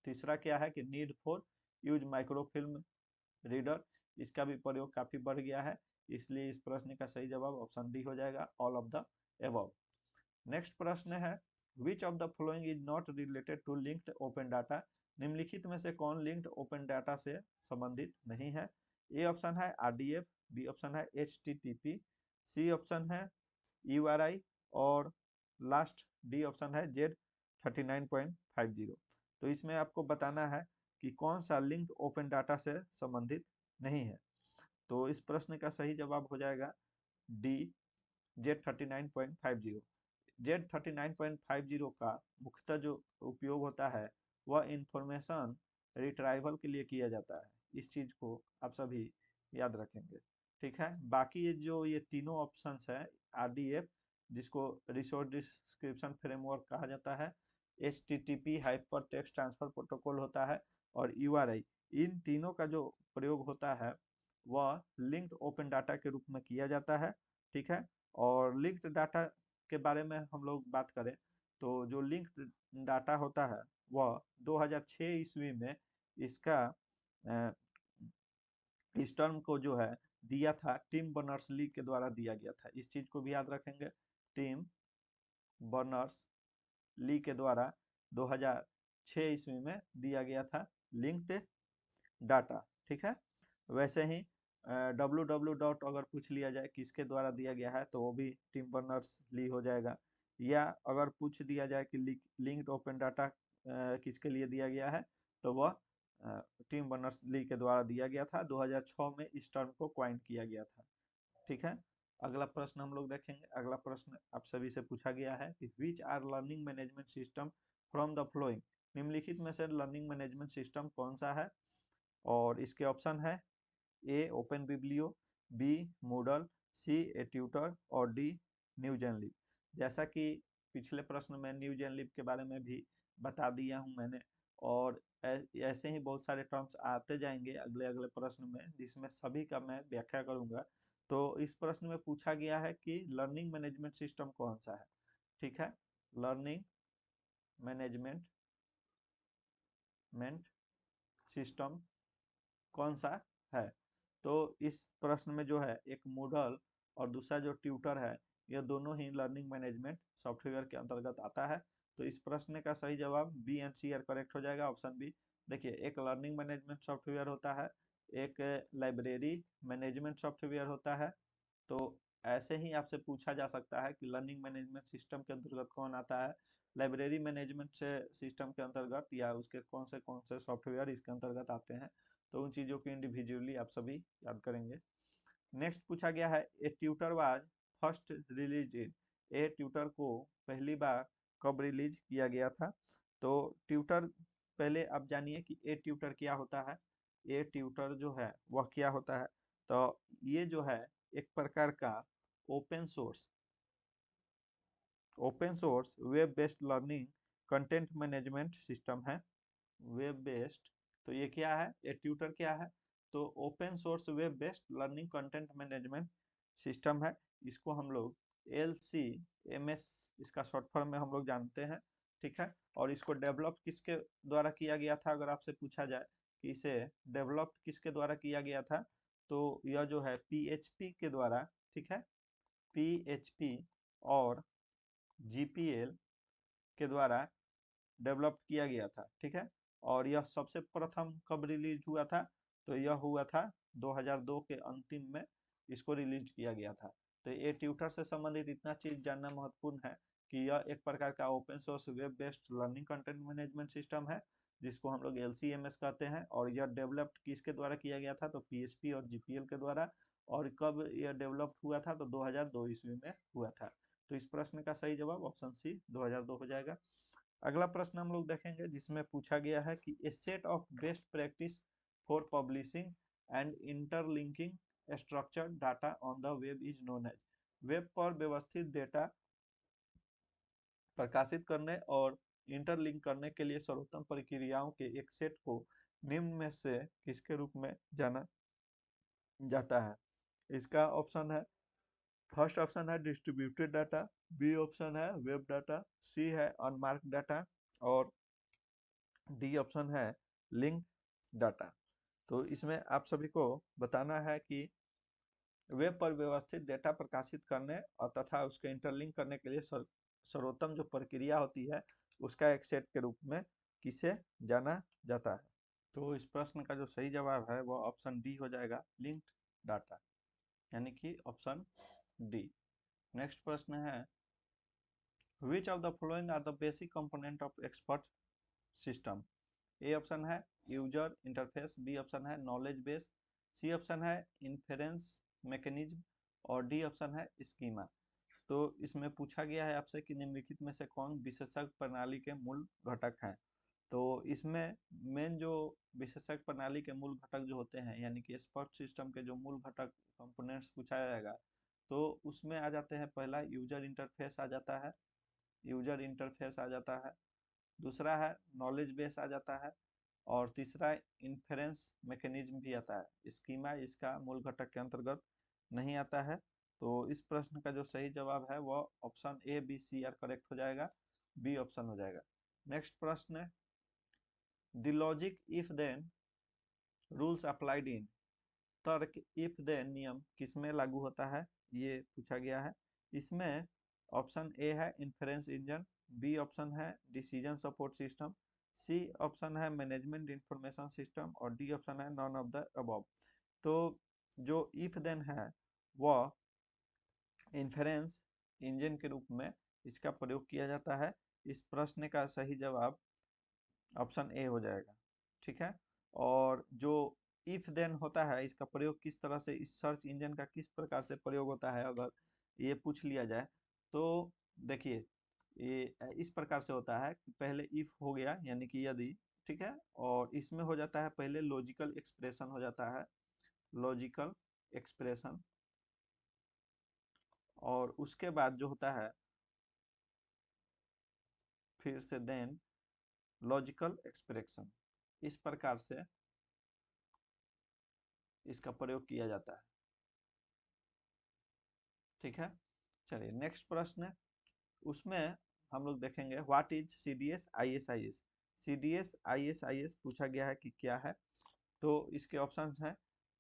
तीसरा क्या है कि need for use microfilm reader, इसका भी प्रयोग काफी बढ़ गया है, इसलिए इस प्रश्न का सही जवाब ऑप्शन डी हो जाएगा, all of the above. Next प्रश्न है, which of the following is not related to linked open data. निम्नलिखित में से कौन लिंक्ड ओपन डाटा से संबंधित नहीं है। ए ऑप्शन है RDF, बी ऑप्शन है HTTP, सी ऑप्शन है URI और लास्ट डी ऑप्शन है Z39.50। तो इसमें आपको बताना है कि कौन सा लिंक्ड ओपन डाटा से संबंधित नहीं है। तो इस प्रश्न का सही जवाब हो जाएगा डी, Z39.50। Z39.50 का मुख्यतः जो उपयोग होता है वह इंफॉर्मेशन रिट्राइवल के लिए किया जाता है। इस चीज को आप सभी याद रखेंगे। ठीक है, बाकी ये तीनों ऑप्शंस है, RDF जिसको रिसोर्स डिस्क्रिप्शन फ्रेमवर्क कहा जाता है, HTTP hyper text transfer protocol होता है, और URI, इन तीनों का जो प्रयोग होता है वह लिंक्ड ओपन डाटा के रूप में किया जाता है। ठीक है, और लिंक्ड डाटा के बारे में हम लोग बात करें तो जो लिंक्ड डाटा होता है वह 2006 ईस्वी में इसका अ, इस टर्म को जो है दिया था टिम बर्नर्स ली के द्वारा दिया गया था। इस चीज को भी याद रखेंगे, टिम बर्नर्स ली के द्वारा 2006 ईस्वी में दिया गया था लिंक्ड डाटा। ठीक है, वैसे ही डब्ल्यू डब्ल्यू डॉट अगर पूछ लिया जाए किसके द्वारा दिया गया है तो वो भी टिम बर्नर्स ली हो जाएगा। या अगर पूछ दिया जाए कि लिंक्ड ओपन डाटा किसके लिए दिया गया है तो वह टिम बर्नर्स ली के द्वारा दिया गया था। 2006 में इस टर्म को क्वाइन किया गया था। ठीक है, अगला प्रश्न हम लोग देखेंगे। अगला प्रश्न आप सभी से पूछा गया है कि which are learning management system from the following, निम्नलिखित में से लर्निंग मैनेजमेंट सिस्टम कौन सा है। और इसके ऑप्शन है A open Biblio, B Moodle, C A tutor और डी न्यूजेनलिब। जैसा कि पिछले प्रश्न में न्यूजेनलिब के बारे में भी बता दिया हूं मैंने, और ऐसे ही बहुत सारे टर्म्स आते जाएंगे अगले अगले प्रश्न में जिसमें सभी का मैं व्याख्या करूंगा। तो इस प्रश्न में पूछा गया है कि लर्निंग मैनेजमेंट सिस्टम कौन सा है। ठीक है, लर्निंग मैनेजमेंट सिस्टम कौन सा है। तो इस प्रश्न में जो है एक मूडल और दूसरा जो ट्यूटर है, यह दोनों ही लर्निंग मैनेजमेंट सॉफ्टवेयर के अंतर्गत आता है। तो इस प्रश्न का सही जवाब B and C are correct हो जाएगा, ऑप्शन बी। देखिए, एक लर्निंग मैनेजमेंट सॉफ्टवेयर होता है, एक लाइब्रेरी मैनेजमेंट सॉफ्टवेयर होता है। तो ऐसे ही आपसे पूछा जा सकता है कि लर्निंग मैनेजमेंट सिस्टम के अंतर्गत कौन आता है, लाइब्रेरी मैनेजमेंट से सिस्टम के अंतर्गत, या उसके कौन से सॉफ्टवेयर इसके अंतर्गत आते हैं। तो उन चीज़ों को इंडिविजुअली आप सभी याद करेंगे। नेक्स्ट पूछा गया है ए tutor was first release in, A tutor को पहली बार कब रिलीज किया गया था। तो ट्यूटर, पहले आप जानिए कि ए ट्यूटर क्या होता है। ए ट्यूटर जो है वह क्या होता है, तो ये जो है एक प्रकार का open source web based learning content management system है। वेब बेस्ड, तो ये क्या है, ये ट्यूटर क्या है, तो open source web based learning content management system है। इसको हम लोग LCMS, इसका शॉर्ट फॉर्म में हम लोग जानते हैं। ठीक है, और इसको डेवलप किसके द्वारा किया गया था, अगर आपसे पूछा जाए कि इसे डेवलप किसके द्वारा किया गया था, तो यह जो है PHP के द्वारा, ठीक है, PHP और GPL के द्वारा डेवलप किया गया था। ठीक है, और यह सबसे प्रथम कब रिलीज हुआ था, तो यह हुआ था 2002 के अंतिम में इसको रिलीज किया गया था। तो ये ट्यूटर से संबंधित इतना चीज जानना महत्वपूर्ण है कि यह एक प्रकार का open source web based learning content management system है जिसको हम लोग LCMS कहते हैं, और यह डेवलप्ड किसके द्वारा किया गया था, तो PHP और GPL के द्वारा। और कब यह डेवलप हुआ था, तो 2002 ईस्वी में हुआ था। तो इस प्रश्न का सही जवाब ऑप्शन सी 2002 हो जाएगा। अगला प्रश्न हम लोग देखेंगे जिसमें पूछा गया है कि a set of best practice for publishing and interlinking structured data on the web is known as, web पर व्यवस्थित डेटा प्रकाशित करने और इंटरलिंक करने के लिए सर्वोत्तम प्रक्रियाओं के एक सेट को निम्न में से किसके रूप में जाना जाता है। इसका ऑप्शन है, फर्स्ट ऑप्शन है डिस्ट्रीब्यूटेड डाटा, बी ऑप्शन है वेब डाटा, सी है अनमार्क डाटा, और डी ऑप्शन है लिंक डाटा। तो इसमें आप सभी को बताना है कि वेब पर व्यवस्थित डेटा प्रकाशित करने और तथा उसके इंटरलिंक करने के लिए सर्वोत्तम जो प्रक्रिया होती है उसका एक सेट के रूप में किसे जाना जाता है। तो इस प्रश्न का जो सही जवाब है वो ऑप्शन डी हो जाएगा, लिंक्ड डाटा, यानी कि ऑप्शन डी। नेक्स्ट प्रश्न है which of the following are the basic component of expert system. A option है यूजर इंटरफेस, बी ऑप्शन है नॉलेज बेस, सी ऑप्शन है इन्फेरेंस मैकेनिज्म और डी ऑप्शन है स्कीमा। तो इसमें पूछा गया है आपसे कि निम्नलिखित में से कौन विशेषज्ञ प्रणाली के मूल घटक हैं। तो इसमें मेन जो विशेषज्ञ प्रणाली के मूल घटक जो होते हैं यानी कि एक्सपर्ट सिस्टम के जो मूल घटक कंपोनेंट्स पूछा जाएगा, तो उसमें आ जाते हैं, पहला यूजर इंटरफेस आ जाता है, यूजर इंटरफेस आ जाता है, दूसरा है नॉलेज बेस आ जाता है, और तीसरा इन्फेरेंस मैकेनिज्म भी आता है। स्कीमा इसका मूल घटक के अंतर्गत नहीं आता है। तो इस प्रश्न का जो सही जवाब है वह option A B C are correct हो जाएगा, बी ऑप्शन हो जाएगा। नेक्स्ट प्रश्न है, the logic if then rules applied in, तर्क इफ देन नियम किसमें लागू होता है, ये पूछा गया है। इसमें ऑप्शन ए है इन्फेरेंस इंजन, बी ऑप्शन है decision support system, C option है मैनेजमेंट इंफॉर्मेशन सिस्टम और डी ऑप्शन है नॉन ऑफ द अबव। तो जो इफ देन है वह इन्फेरेंस इंजन के रूप में इसका प्रयोग किया जाता है। इस प्रश्न का सही जवाब ऑप्शन ए हो जाएगा। ठीक है। और जो इफ देन होता है इसका प्रयोग किस तरह से, इस सर्च इंजन का किस प्रकार से प्रयोग होता है, अगर ये पूछ लिया जाए तो देखिए, ये इस प्रकार से होता है कि पहले इफ हो गया यानी कि यदि, ठीक है, और इसमें हो जाता है पहले लॉजिकल एक्सप्रेशन हो जाता है, लॉजिकल एक्सप्रेशन, और उसके बाद जो होता है फिर से देन लॉजिकल एक्सप्रेशन, इस प्रकार से इसका प्रयोग किया जाता है। ठीक है। चलिए नेक्स्ट प्रश्न है, उसमें हम लोग देखेंगे what is C D S I S I S. C D S I S पूछा गया है कि क्या है। तो इसके ऑप्शंस हैं,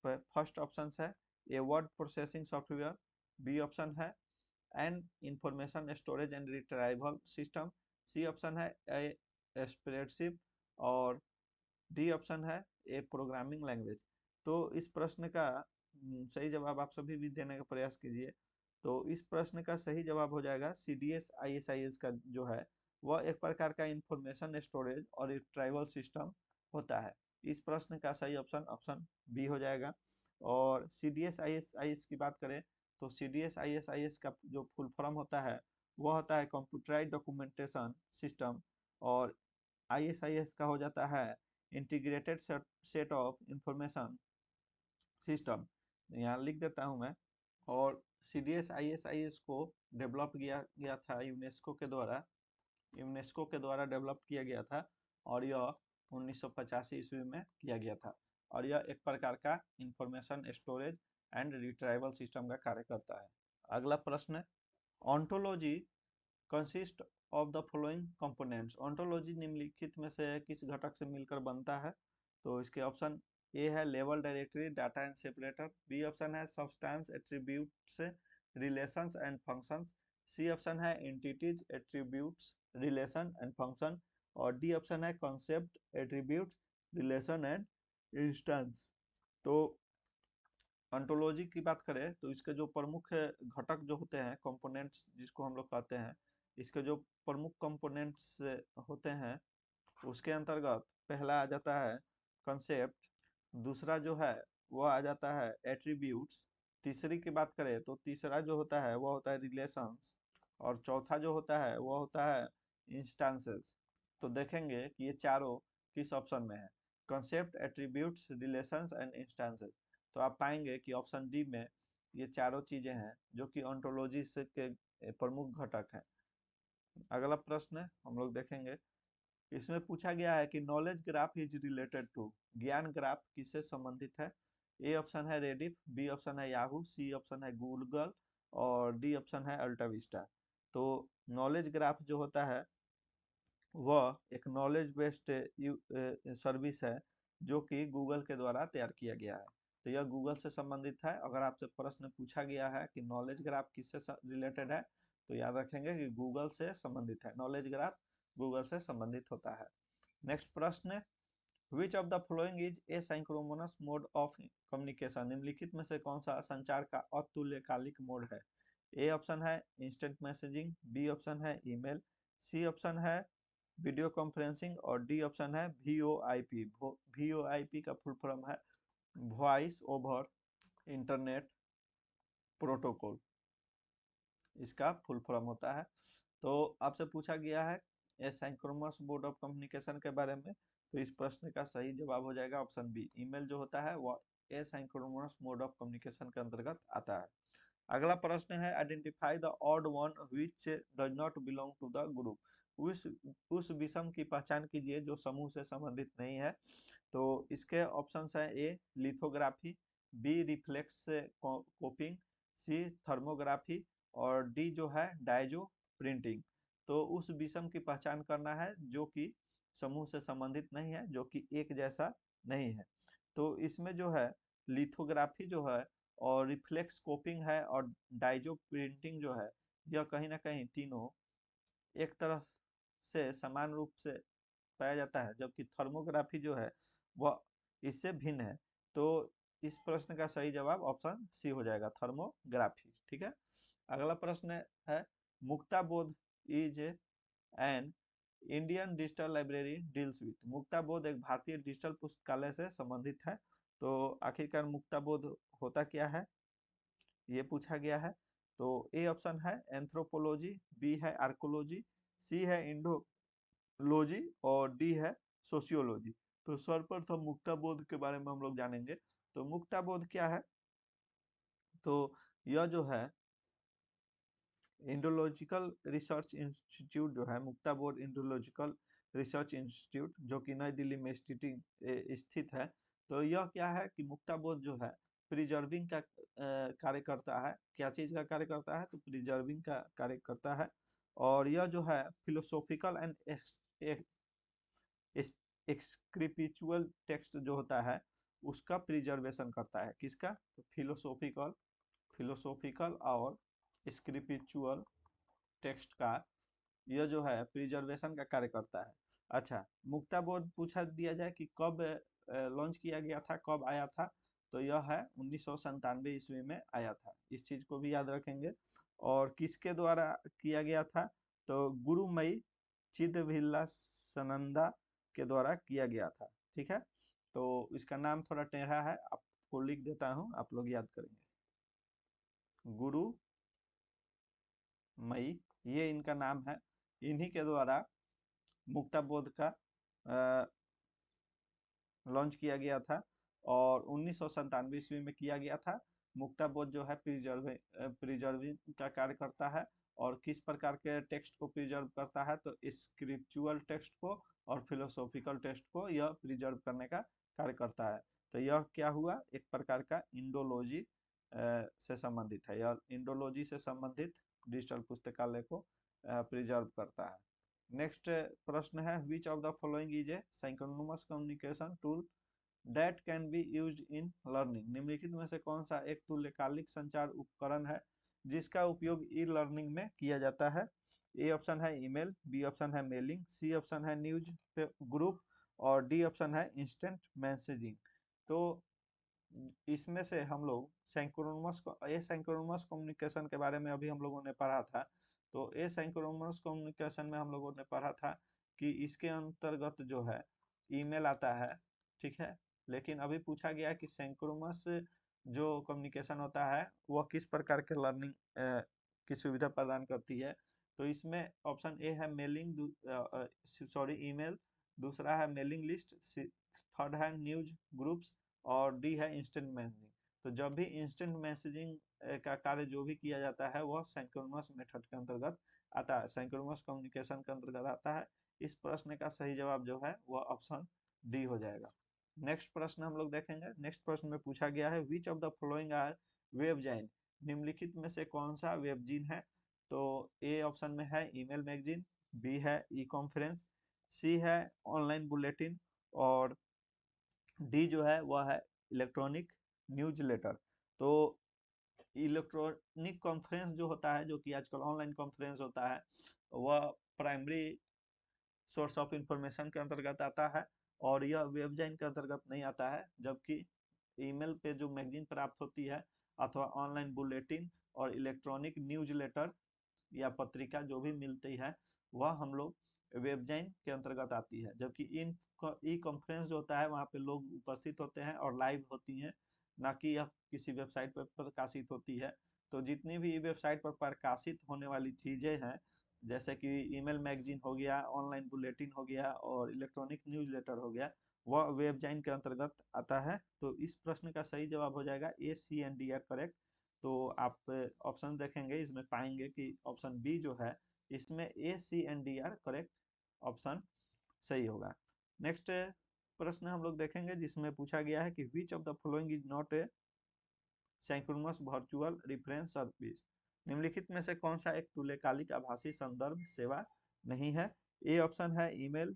फर्स्ट ऑप्शन है a word processing software, B option है an information storage and retrieval system, C option है ए स्प्रेडशीट और डी ऑप्शन है ए प्रोग्रामिंग लैंग्वेज। तो इस प्रश्न का सही जवाब आप सभी भी देने का प्रयास कीजिए। तो इस प्रश्न का सही जवाब हो जाएगा C D S I S का जो है वह एक प्रकार का इंफॉर्मेशन स्टोरेज और रिट्राइवल सिस्टम होता है। इस प्रश्न का सही ऑप्शन ऑप्शन बी हो जाएगा। और C D S I S की बात करें तो C D S I S का जो फुल फॉर्म होता है वह होता है कंप्यूटराइज्ड डॉक्यूमेंटेशन सिस्टम, और ISIS का हो जाता है integrated set of information system. यहाँ लिख देता हूँ मैं। और CDS ISIS को डेवलप किया गया था यूनेस्को के द्वारा डेवलप किया गया था, और यह 1985 ईस्वी में किया गया था। और यह एक प्रकार का information storage and retrieval system का कार्य करता है। अगला प्रश्न, ontology consist of the following components. Ontology निम्नलिखित में से किस घटक से मिलकर बनता है। तो इसके ऑप्शन ए है level directory data and separator, B option है substance attributes relations and functions, C option है entities attributes relation and function और डी ऑप्शन है concept attributes relation and instance. तो ऑन्टोलॉजी की बात करें तो इसके जो प्रमुख घटक जो होते हैं, कंपोनेंट्स जिसको हम लोग कहते हैं, इसके जो प्रमुख कंपोनेंट्स होते हैं उसके अंतर्गत पहला आ जाता है कंसेप्ट, दूसरा जो है वो आ जाता है एट्रीब्यूट्स, तीसरी की बात करें तो तीसरा जो होता है वो होता है रिलेशंस, और चौथा जो होता है वो होता है इंस्टांसेस। तो देखेंगे कि ये चारों किस ऑप्शन में है, concept attributes relations and instances. तो आप पाएंगे कि ऑप्शन डी में ये चारों चीजें हैं जो कि ऑन्टोलॉजी से के प्रमुख घटक हैं। अगला प्रश्न हम लोग देखेंगे, इसमें पूछा गया है कि knowledge graph is related to, ज्ञान ग्राफ किससे संबंधित है। ए ऑप्शन है रेडिफ, बी ऑप्शन है याहू, सी ऑप्शन है गूगल और डी ऑप्शन है अल्टाविस्टा। तो नॉलेज ग्राफ जो होता है वह एक नॉलेज बेस्ड सर्विस है जो कि गूगल के द्वारा तैयार किया गया है। तो यह गूगल से संबंधित है। अगर आपसे प्रश्न पूछा गया है कि नॉलेज ग्राफ किससे रिलेटेड है तो याद रखेंगे कि गूगल से संबंधित है, नॉलेज ग्राफ गूगल से संबंधित होता है। नेक्स्ट प्रश्न, विच of the following is asynchronous mode of communication. निम्नलिखित में से कौन सा संचार का अतुल्यकालिक मोड है। ए ऑप्शन है इंस्टेंट मैसेजिंग, बी ऑप्शन है ईमेल, सी ऑप्शन है वीडियो कॉन्फ्रेंसिंग और डी ऑप्शन है VoIP। VoIP का फुल फॉर्म है वॉइस ओवर इंटरनेट प्रोटोकॉल, इसका फुल फॉर्म होता है। तो आपसे पूछा गया है एसिंक्रोनस मोड ऑफ कम्युनिकेशन के बारे में, तो इस प्रश्न का सही जवाब हो जाएगा ऑप्शन बी। ईमेल जो होता है वह एसिंक्रोनस मोड ऑफ कम्युनिकेशन के अंतर्गत आता है। अगला प्रश्न है identify the odd one which does not belong to the group. उस उस विषम की पहचान कीजिए जो समूह से संबंधित नहीं है। तो इसके ऑप्शंस हैं ए लिथोग्राफी, बी रिफ्लेक्स कॉपिंग, सी थर्मोग्राफी और डी जो है डायजो प्रिंटिंग। तो उस विषम की पहचान करना है जो कि समूह से संबंधित नहीं है, जो कि एक जैसा नहीं है। तो इसमें जो है लिथोग्राफी जो है और रिफ्लेक्स कोपिंग है और डाइजो प्रिंटिंग जो है, यह कहीं ना कहीं तीनों एक तरह से समान रूप से पाया जाता है, जबकि थर्मोग्राफी जो है वह इससे भिन्न है। तो इस प्रश्न का सही जवाब ऑप्शन सी हो जाएगा, थर्मोग्राफी। ठीक है। अगला प्रश्न है Mukta Bodh is an Indian digital library deals with. Mukta Bodh एक भारतीय डिजिटल पुस्तकालय से संबंधित है। तो आखिरकार मुक्ता बोध होता क्या है, ये पूछा गया है। तो ए ऑप्शन है एंथ्रोपोलॉजी, बी है आर्कोलॉजी, सी है इंडोलॉजी और डी है सोशियोलॉजी। तो सर्वप्रथम मुक्ता बोध के बारे में हम लोग जानेंगे। तो मुक्ता बोध क्या है, तो यह जो है इंडोलॉजिकल रिसर्च इंस्टीट्यूट जो है, मुक्ता बोध इंडोलॉजिकल रिसर्च इंस्टीट्यूट जो कि नई दिल्ली में स्थित है। तो यह क्या है कि मुक्ता बोध जो है प्रिजर्विंग का कार्य करता है। क्या चीज का कार्य करता है, तो प्रिजर्विंग का कार्य करता है। और यह जो है फिलोसॉफिकल एंड स्क्रिप्चुअल टेक्स्ट जो होता है उसका प्रिजर्वेशन करता है। किसका, तो फिलोसॉफिकल फिलोसॉफिकल और स्क्रिप्चुअल टेक्स्ट का यह जो है प्रिजर्वेशन का कार्य करता है। अच्छा, मुक्ता बोध पूछा दिया जाए कि कब लॉन्च किया गया था, कब आया था, तो यह है 1997 ईस्वी में आया था। इस चीज को भी याद रखेंगे। और किसके द्वारा किया गया था, तो गुरुमयी चिदभिल्ला सनंदा के द्वारा किया गया था। ठीक है। तो इसका नाम थोड़ा टेढ़ा है, आपको लिख देता हूँ, आप लोग याद करेंगे। गुरु मई, ये इनका नाम है। इन्हीं के द्वारा मुक्ता बोध का लॉन्च किया गया था और 1997 ईस्वी में किया गया था। मुक्ता बोध जो है प्रिजर्विंग का कार्य करता है। और किस प्रकार के टेक्स्ट को प्रिजर्व करता है, तो स्क्रिप्चुअल टेक्स्ट को और फिलोसॉफिकल टेक्स्ट को यह प्रिजर्व करने का कार्य करता है। तो यह क्या हुआ, एक प्रकार का इंडोलॉजी से संबंधित है। यह इंडोलॉजी से संबंधित डिजिटल पुस्तकालय को प्रिजर्व करता है। नेक्स्ट प्रश्न है which of the following is a synchronous communication tool that can be used in learning. निम्नलिखित में से कौन सा एक तुल्यकालिक संचार उपकरण है जिसका उपयोग ई लर्निंग में किया जाता है। ए ऑप्शन है ईमेल, बी ऑप्शन है मेलिंग, सी ऑप्शन है न्यूज ग्रुप और डी ऑप्शन है इंस्टेंट मैसेजिंग। तो इसमें से हम लोग सिंक्रोनस एसिंक्रोनस कम्युनिकेशन के बारे में अभी हम लोगों ने पढ़ा था। तो एसिंक्रोनस कम्युनिकेशन में हम लोगों ने पढ़ा था कि इसके अंतर्गत जो है ईमेल आता है। ठीक है। लेकिन अभी पूछा गया कि सिंक्रोनस जो कम्युनिकेशन होता है वह किस प्रकार के लर्निंग की सुविधा प्रदान करती है। तो इसमें ऑप्शन ए है मेलिंग, सॉरी ईमेल, दूसरा है मेलिंग लिस्ट, थर्ड है न्यूज ग्रुप्स और डी है इंस्टेंट मैसेजिंग। तो जब भी इंस्टेंट मैसेजिंग का कार्य जो भी किया जाता है वह सिंक्रोनस मेथड के अंतर्गत आता है, सिंक्रोनस कम्युनिकेशन के अंतर्गत आता है। इस प्रश्न का सही जवाब जो है वह ऑप्शन डी हो जाएगा। नेक्स्ट प्रश्न हम लोग देखेंगे। नेक्स्ट प्रश्न में पूछा गया है which of the following are webzine. निम्नलिखित में से कौन सा वेबजीन है। तो ए ऑप्शन में है ईमेल मैगजीन, बी है ई कॉन्फ्रेंस, सी है ऑनलाइन बुलेटिन और डी जो है वह है इलेक्ट्रॉनिक न्यूज लेटर। तो इलेक्ट्रॉनिक कॉन्फ्रेंस जो होता है, जो कि आजकल ऑनलाइन कॉन्फ्रेंस होता है, वह प्राइमरी सोर्स ऑफ इंफॉर्मेशन के अंतर्गत आता है और यह वेबजाइन के अंतर्गत नहीं आता है। जबकि ईमेल पे जो मैगजीन प्राप्त होती है अथवा ऑनलाइन बुलेटिन और इलेक्ट्रॉनिक न्यूज लेटर या पत्रिका जो भी मिलती है वह हम लोग वेबजाइन के अंतर्गत आती है। जबकि इन ई कॉन्फ्रेंस जो होता है वहाँ पे लोग उपस्थित होते हैं और लाइव होती हैं, ना कि यह किसी वेबसाइट पर प्रकाशित होती है। तो जितनी भी वेबसाइट पर प्रकाशित होने वाली चीजें हैं, जैसे कि ईमेल मैगजीन हो गया, ऑनलाइन बुलेटिन हो गया और इलेक्ट्रॉनिक न्यूज़लेटर हो गया, वह वेबजाइन के अंतर्गत आता है। तो इस प्रश्न का सही जवाब हो जाएगा ACNDR करेक्ट। तो आप ऑप्शन देखेंगे, इसमें पाएंगे कि ऑप्शन बी जो है इसमें ACNDR करेक्ट ऑप्शन सही होगा। नेक्स्ट प्रश्न हम लोग देखेंगे जिसमें पूछा गया है कि विच of the following is not a synchronous virtual reference service. निम्नलिखित में से कौन सा एक तुल्यकालिक आभासी संदर्भ सेवा नहीं है? ए ऑप्शन है ईमेल,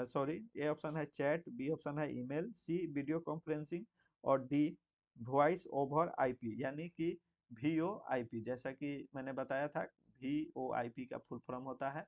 सॉरी, ए ऑप्शन है चैट, बी ऑप्शन है ईमेल, सी वीडियो कॉन्फ्रेंसिंग और डी वॉइस ओवर आईपी यानी कि VoIP। जैसा कि मैंने बताया था, VoIP का फुल फॉर्म होता है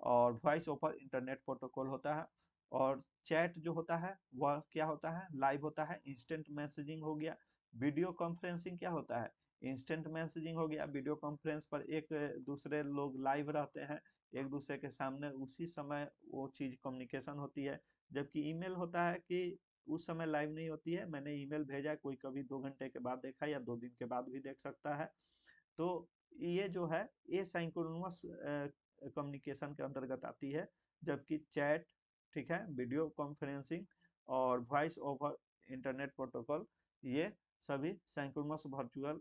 और वॉइस ओवर इंटरनेट प्रोटोकॉल होता है। और चैट जो होता है वह क्या होता है? लाइव होता है। इंस्टेंट मैसेजिंग हो गया। वीडियो कॉन्फ्रेंसिंग क्या होता है? इंस्टेंट मैसेजिंग हो गया। वीडियो कॉन्फ्रेंस पर एक दूसरे लोग लाइव रहते हैं, एक दूसरे के सामने उसी समय वो चीज कम्युनिकेशन होती है। जबकि ईमेल होता है कि उस समय लाइव नहीं होती है, मैंने ईमेल भेजा, कोई कभी 2 घंटे के बाद देखा या 2 दिन के बाद भी देख सकता है। तो ये जो है एसिंक्रोनस कम्युनिकेशन के अंतर्गत आती है। जबकि चैट, ठीक है, वीडियो कॉन्फ्रेंसिंग और वॉइस ओवर इंटरनेट प्रोटोकॉल, ये सभी सिंक्रोनस वर्चुअल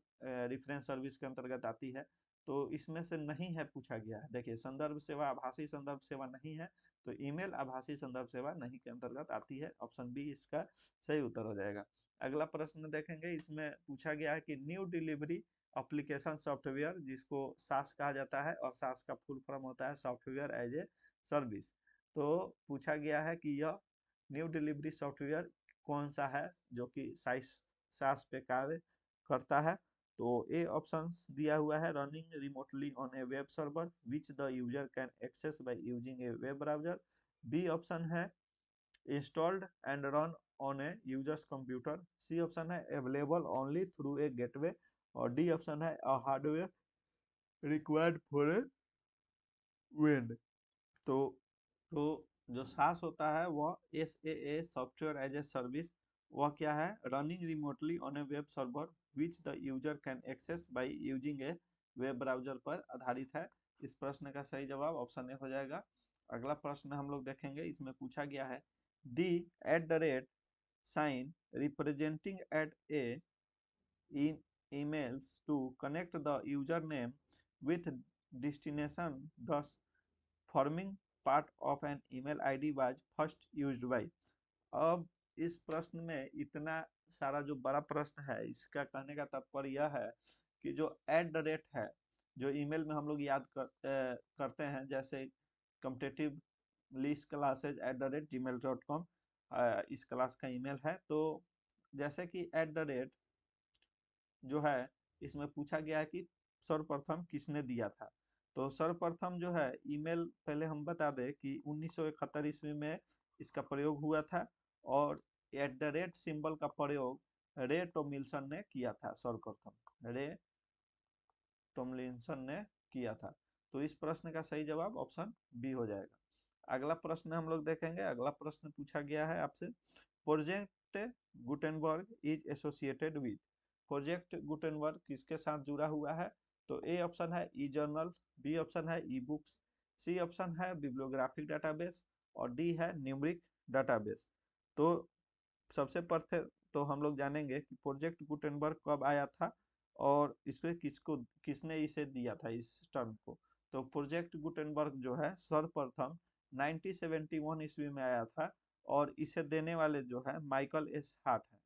रेफरेंस सर्विस के अंतर्गत आती है। तो इसमें से नहीं है पूछा गया है। देखिए, संदर्भ सेवा आभासी संदर्भ सेवा नहीं है, तो ईमेल आभासी संदर्भ सेवा नहीं के अंतर्गत आती है। ऑप्शन बी इसका सही उत्तर हो जाएगा। अगला प्रश्न देखेंगे, इसमें पूछा गया है कि न्यू डिलीवरी एप्लीकेशन सॉफ्टवेयर, जिसको सास कहा जाता है और सास का फुल फॉर्म होता है सॉफ्टवेयर एज ए सर्विस। तो पूछा गया है कि यह न्यू डिलीवरी सॉफ्टवेयर कौन सा है जो कि सास पे कार्य करता है? तो ए ऑप्शन दिया हुआ है running remotely on a web server which the user can access by using a web browser. B option है installed and run on a user's computer। C option है available only through a gateway. और D option है a hardware required for a wind. तो तो जो SaaS होता है वह SaaS software as a service, वह क्या है? Running remotely on a web server which the user can access by using a web browser पर आधारित है। इस प्रश्न का सही जवाब ऑप्शन ए हो जाएगा। अगला प्रश्न हम लोग देखेंगे, इसमें पूछा गया है दी @ sign representing at a in emails to connect the username with destination, thus forming part of an email ID was first used by। अब इस प्रश्न में इतना सारा जो बड़ा प्रश्न है, इसका कहने का तात्पर्य यह है कि जो @ है, जो ईमेल में हम लोग याद करते हैं, जैसे कॉम्पिटिटिव लिस्ट क्लासेज @gmail.com, इस क्लास का ईमेल है। तो जैसे कि @ जो है, इसमें पूछा गया है कि सर्वप्रथम किसने दिया था। तो सर्वप्रथम जो है ईमेल, पहले हम बता दें कि 1971 ईस्वी में इसका प्रयोग हुआ था और सिंबल का प्रयोग रे टॉमिल्सन ने किया था। सर्वप्रथम रे टॉमलिंसन ने किया था। तो इस प्रश्न का सही जवाब ऑप्शन बी हो जाएगा। अगला प्रश्न हम लोग देखेंगे। अगला प्रश्न पूछा गया है आपसे, project Gutenberg is associated with. Project Gutenberg किसके साथ जुड़ा हुआ है? तो ए ऑप्शन है ई जर्नल, बी ऑप्शन है ई बुक्स, सी ऑप्शन है बिब्लियोग्राफिक डाटाबेस और डी है न्यूमरिक डाटाबेस। तो सबसे पहले तो हम लोग जानेंगे कि प्रोजेक्ट गुटेनबर्ग कब आया था और इसमें किसने इसे दिया था इस टर्म को। तो प्रोजेक्ट गुटेनबर्ग जो है सर्वप्रथम 1971 ईस्वी में आया था और इसे देने वाले जो है माइकल एस हार्ट है।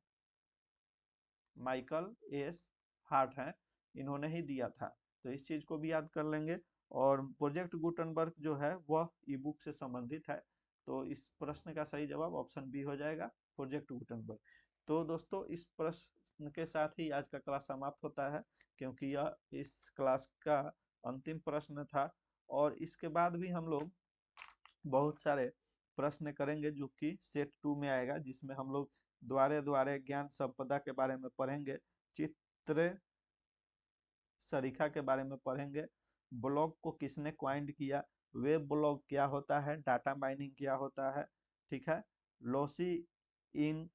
माइकल एस हार्ट हैं, इन्होंने ही दिया था। तो इस चीज को भी याद कर लेंगे। और प्रोजेक्ट गुटेनबर्ग जो है वह ई बुक से संबंधित है। तो इस प्रश्न का सही जवाब ऑप्शन बी हो जाएगा, प्रोजेक्ट गुटेनबर्ग। तो दोस्तों, इस प्रश्न के साथ ही आज का क्लास समाप्त होता है, क्योंकि यह इस क्लास का अंतिम प्रश्न था। और इसके बाद भी हम लोग बहुत सारे प्रश्न करेंगे जो कि सेट 2 में आएगा, जिसमें हम लोग द्वारे द्वारे ज्ञान संपदा के बारे में पढ़ेंगे, चित्र सरीखा के बारे में पढ़ेंगे, ब्लॉग को किसने क्वाइंड किया, वेब ब्लॉग क्या होता है, डाटा माइनिंग क्या होता है, ठीक है, lossy in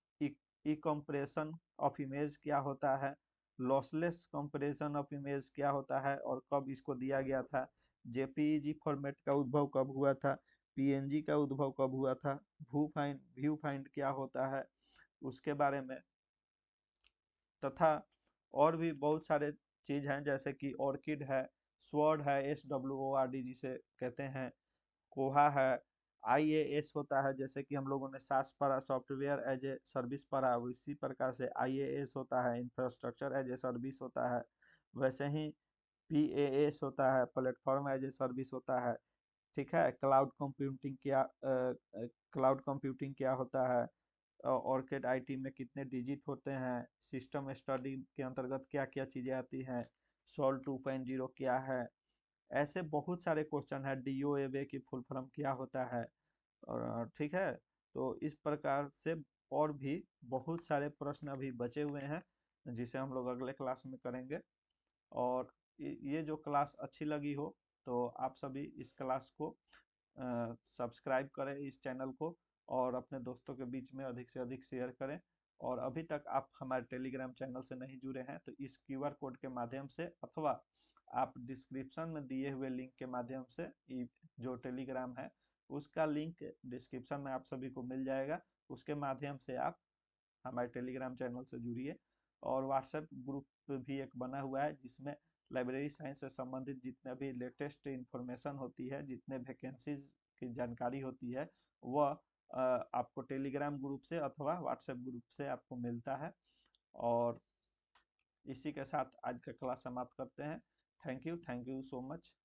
E compression of image क्या होता है, लॉसलेस कंप्रेशन ऑफ इमेज क्या होता है और कब इसको दिया गया था, जेपीईजी फॉर्मेट का उद्भव कब हुआ था, पीएनजी का उद्भव कब हुआ था, व्यू फाइंड क्या होता है उसके बारे में, तथा और भी बहुत सारे चीज हैं जैसे कि ऑर्किड है, स्वॉर्ड है, SWORD जिसे कहते हैं, कोहा है, आईएएस होता है, जैसे कि हम लोगों ने सास पढ़ा सॉफ्टवेयर एज ए सर्विस पढ़ा, इसी प्रकार से आईएएस होता है, इंफ्रास्ट्रक्चर एज ए सर्विस होता है, वैसे ही पीएएस होता है, प्लेटफॉर्म एज ए सर्विस होता है, ठीक है, क्लाउड कंप्यूटिंग क्या होता है, ऑर्किड आईटी में कितने डिजिट होते हैं, सिस्टम स्टडी के अंतर्गत क्या क्या चीजें आती हैं, सोल 2.0 क्या है, ऐसे बहुत सारे क्वेश्चन है, डीओएबे की फुल फॉर्म क्या होता है, और ठीक है, तो इस प्रकार से और भी बहुत सारे प्रश्न अभी बचे हुए हैं जिसे हम लोग अगले क्लास में करेंगे। और ये जो क्लास अच्छी लगी हो तो आप सभी इस क्लास को सब्सक्राइब करें इस चैनल को और अपने दोस्तों के बीच में अधिक से अधिक शेयर करें। और अभी तक आप हमारे टेलीग्राम चैनल से नहीं जुड़े हैं तो इस क्यूआर कोड के माध्यम से अथवा आप डिस्क्रिप्शन में दिए हुए लिंक के माध्यम से जो टेलीग्राम है उसका लिंक डिस्क्रिप्शन में आप सभी को मिल जाएगा, उसके माध्यम से आप हमारे टेलीग्राम चैनल से जुड़िए। और व्हाट्सएप ग्रुप भी एक बना हुआ है जिसमें लाइब्रेरी साइंस से संबंधित जितने भी लेटेस्ट इंफॉर्मेशन होती है, जितने वैकेंसीज की जानकारी होती है वह आपको टेलीग्राम ग्रुप से अथवा व्हाट्सएप ग्रुप से आपको मिलता है। और इसी के साथ आज का क्लास समाप्त करते हैं। Thank you so much.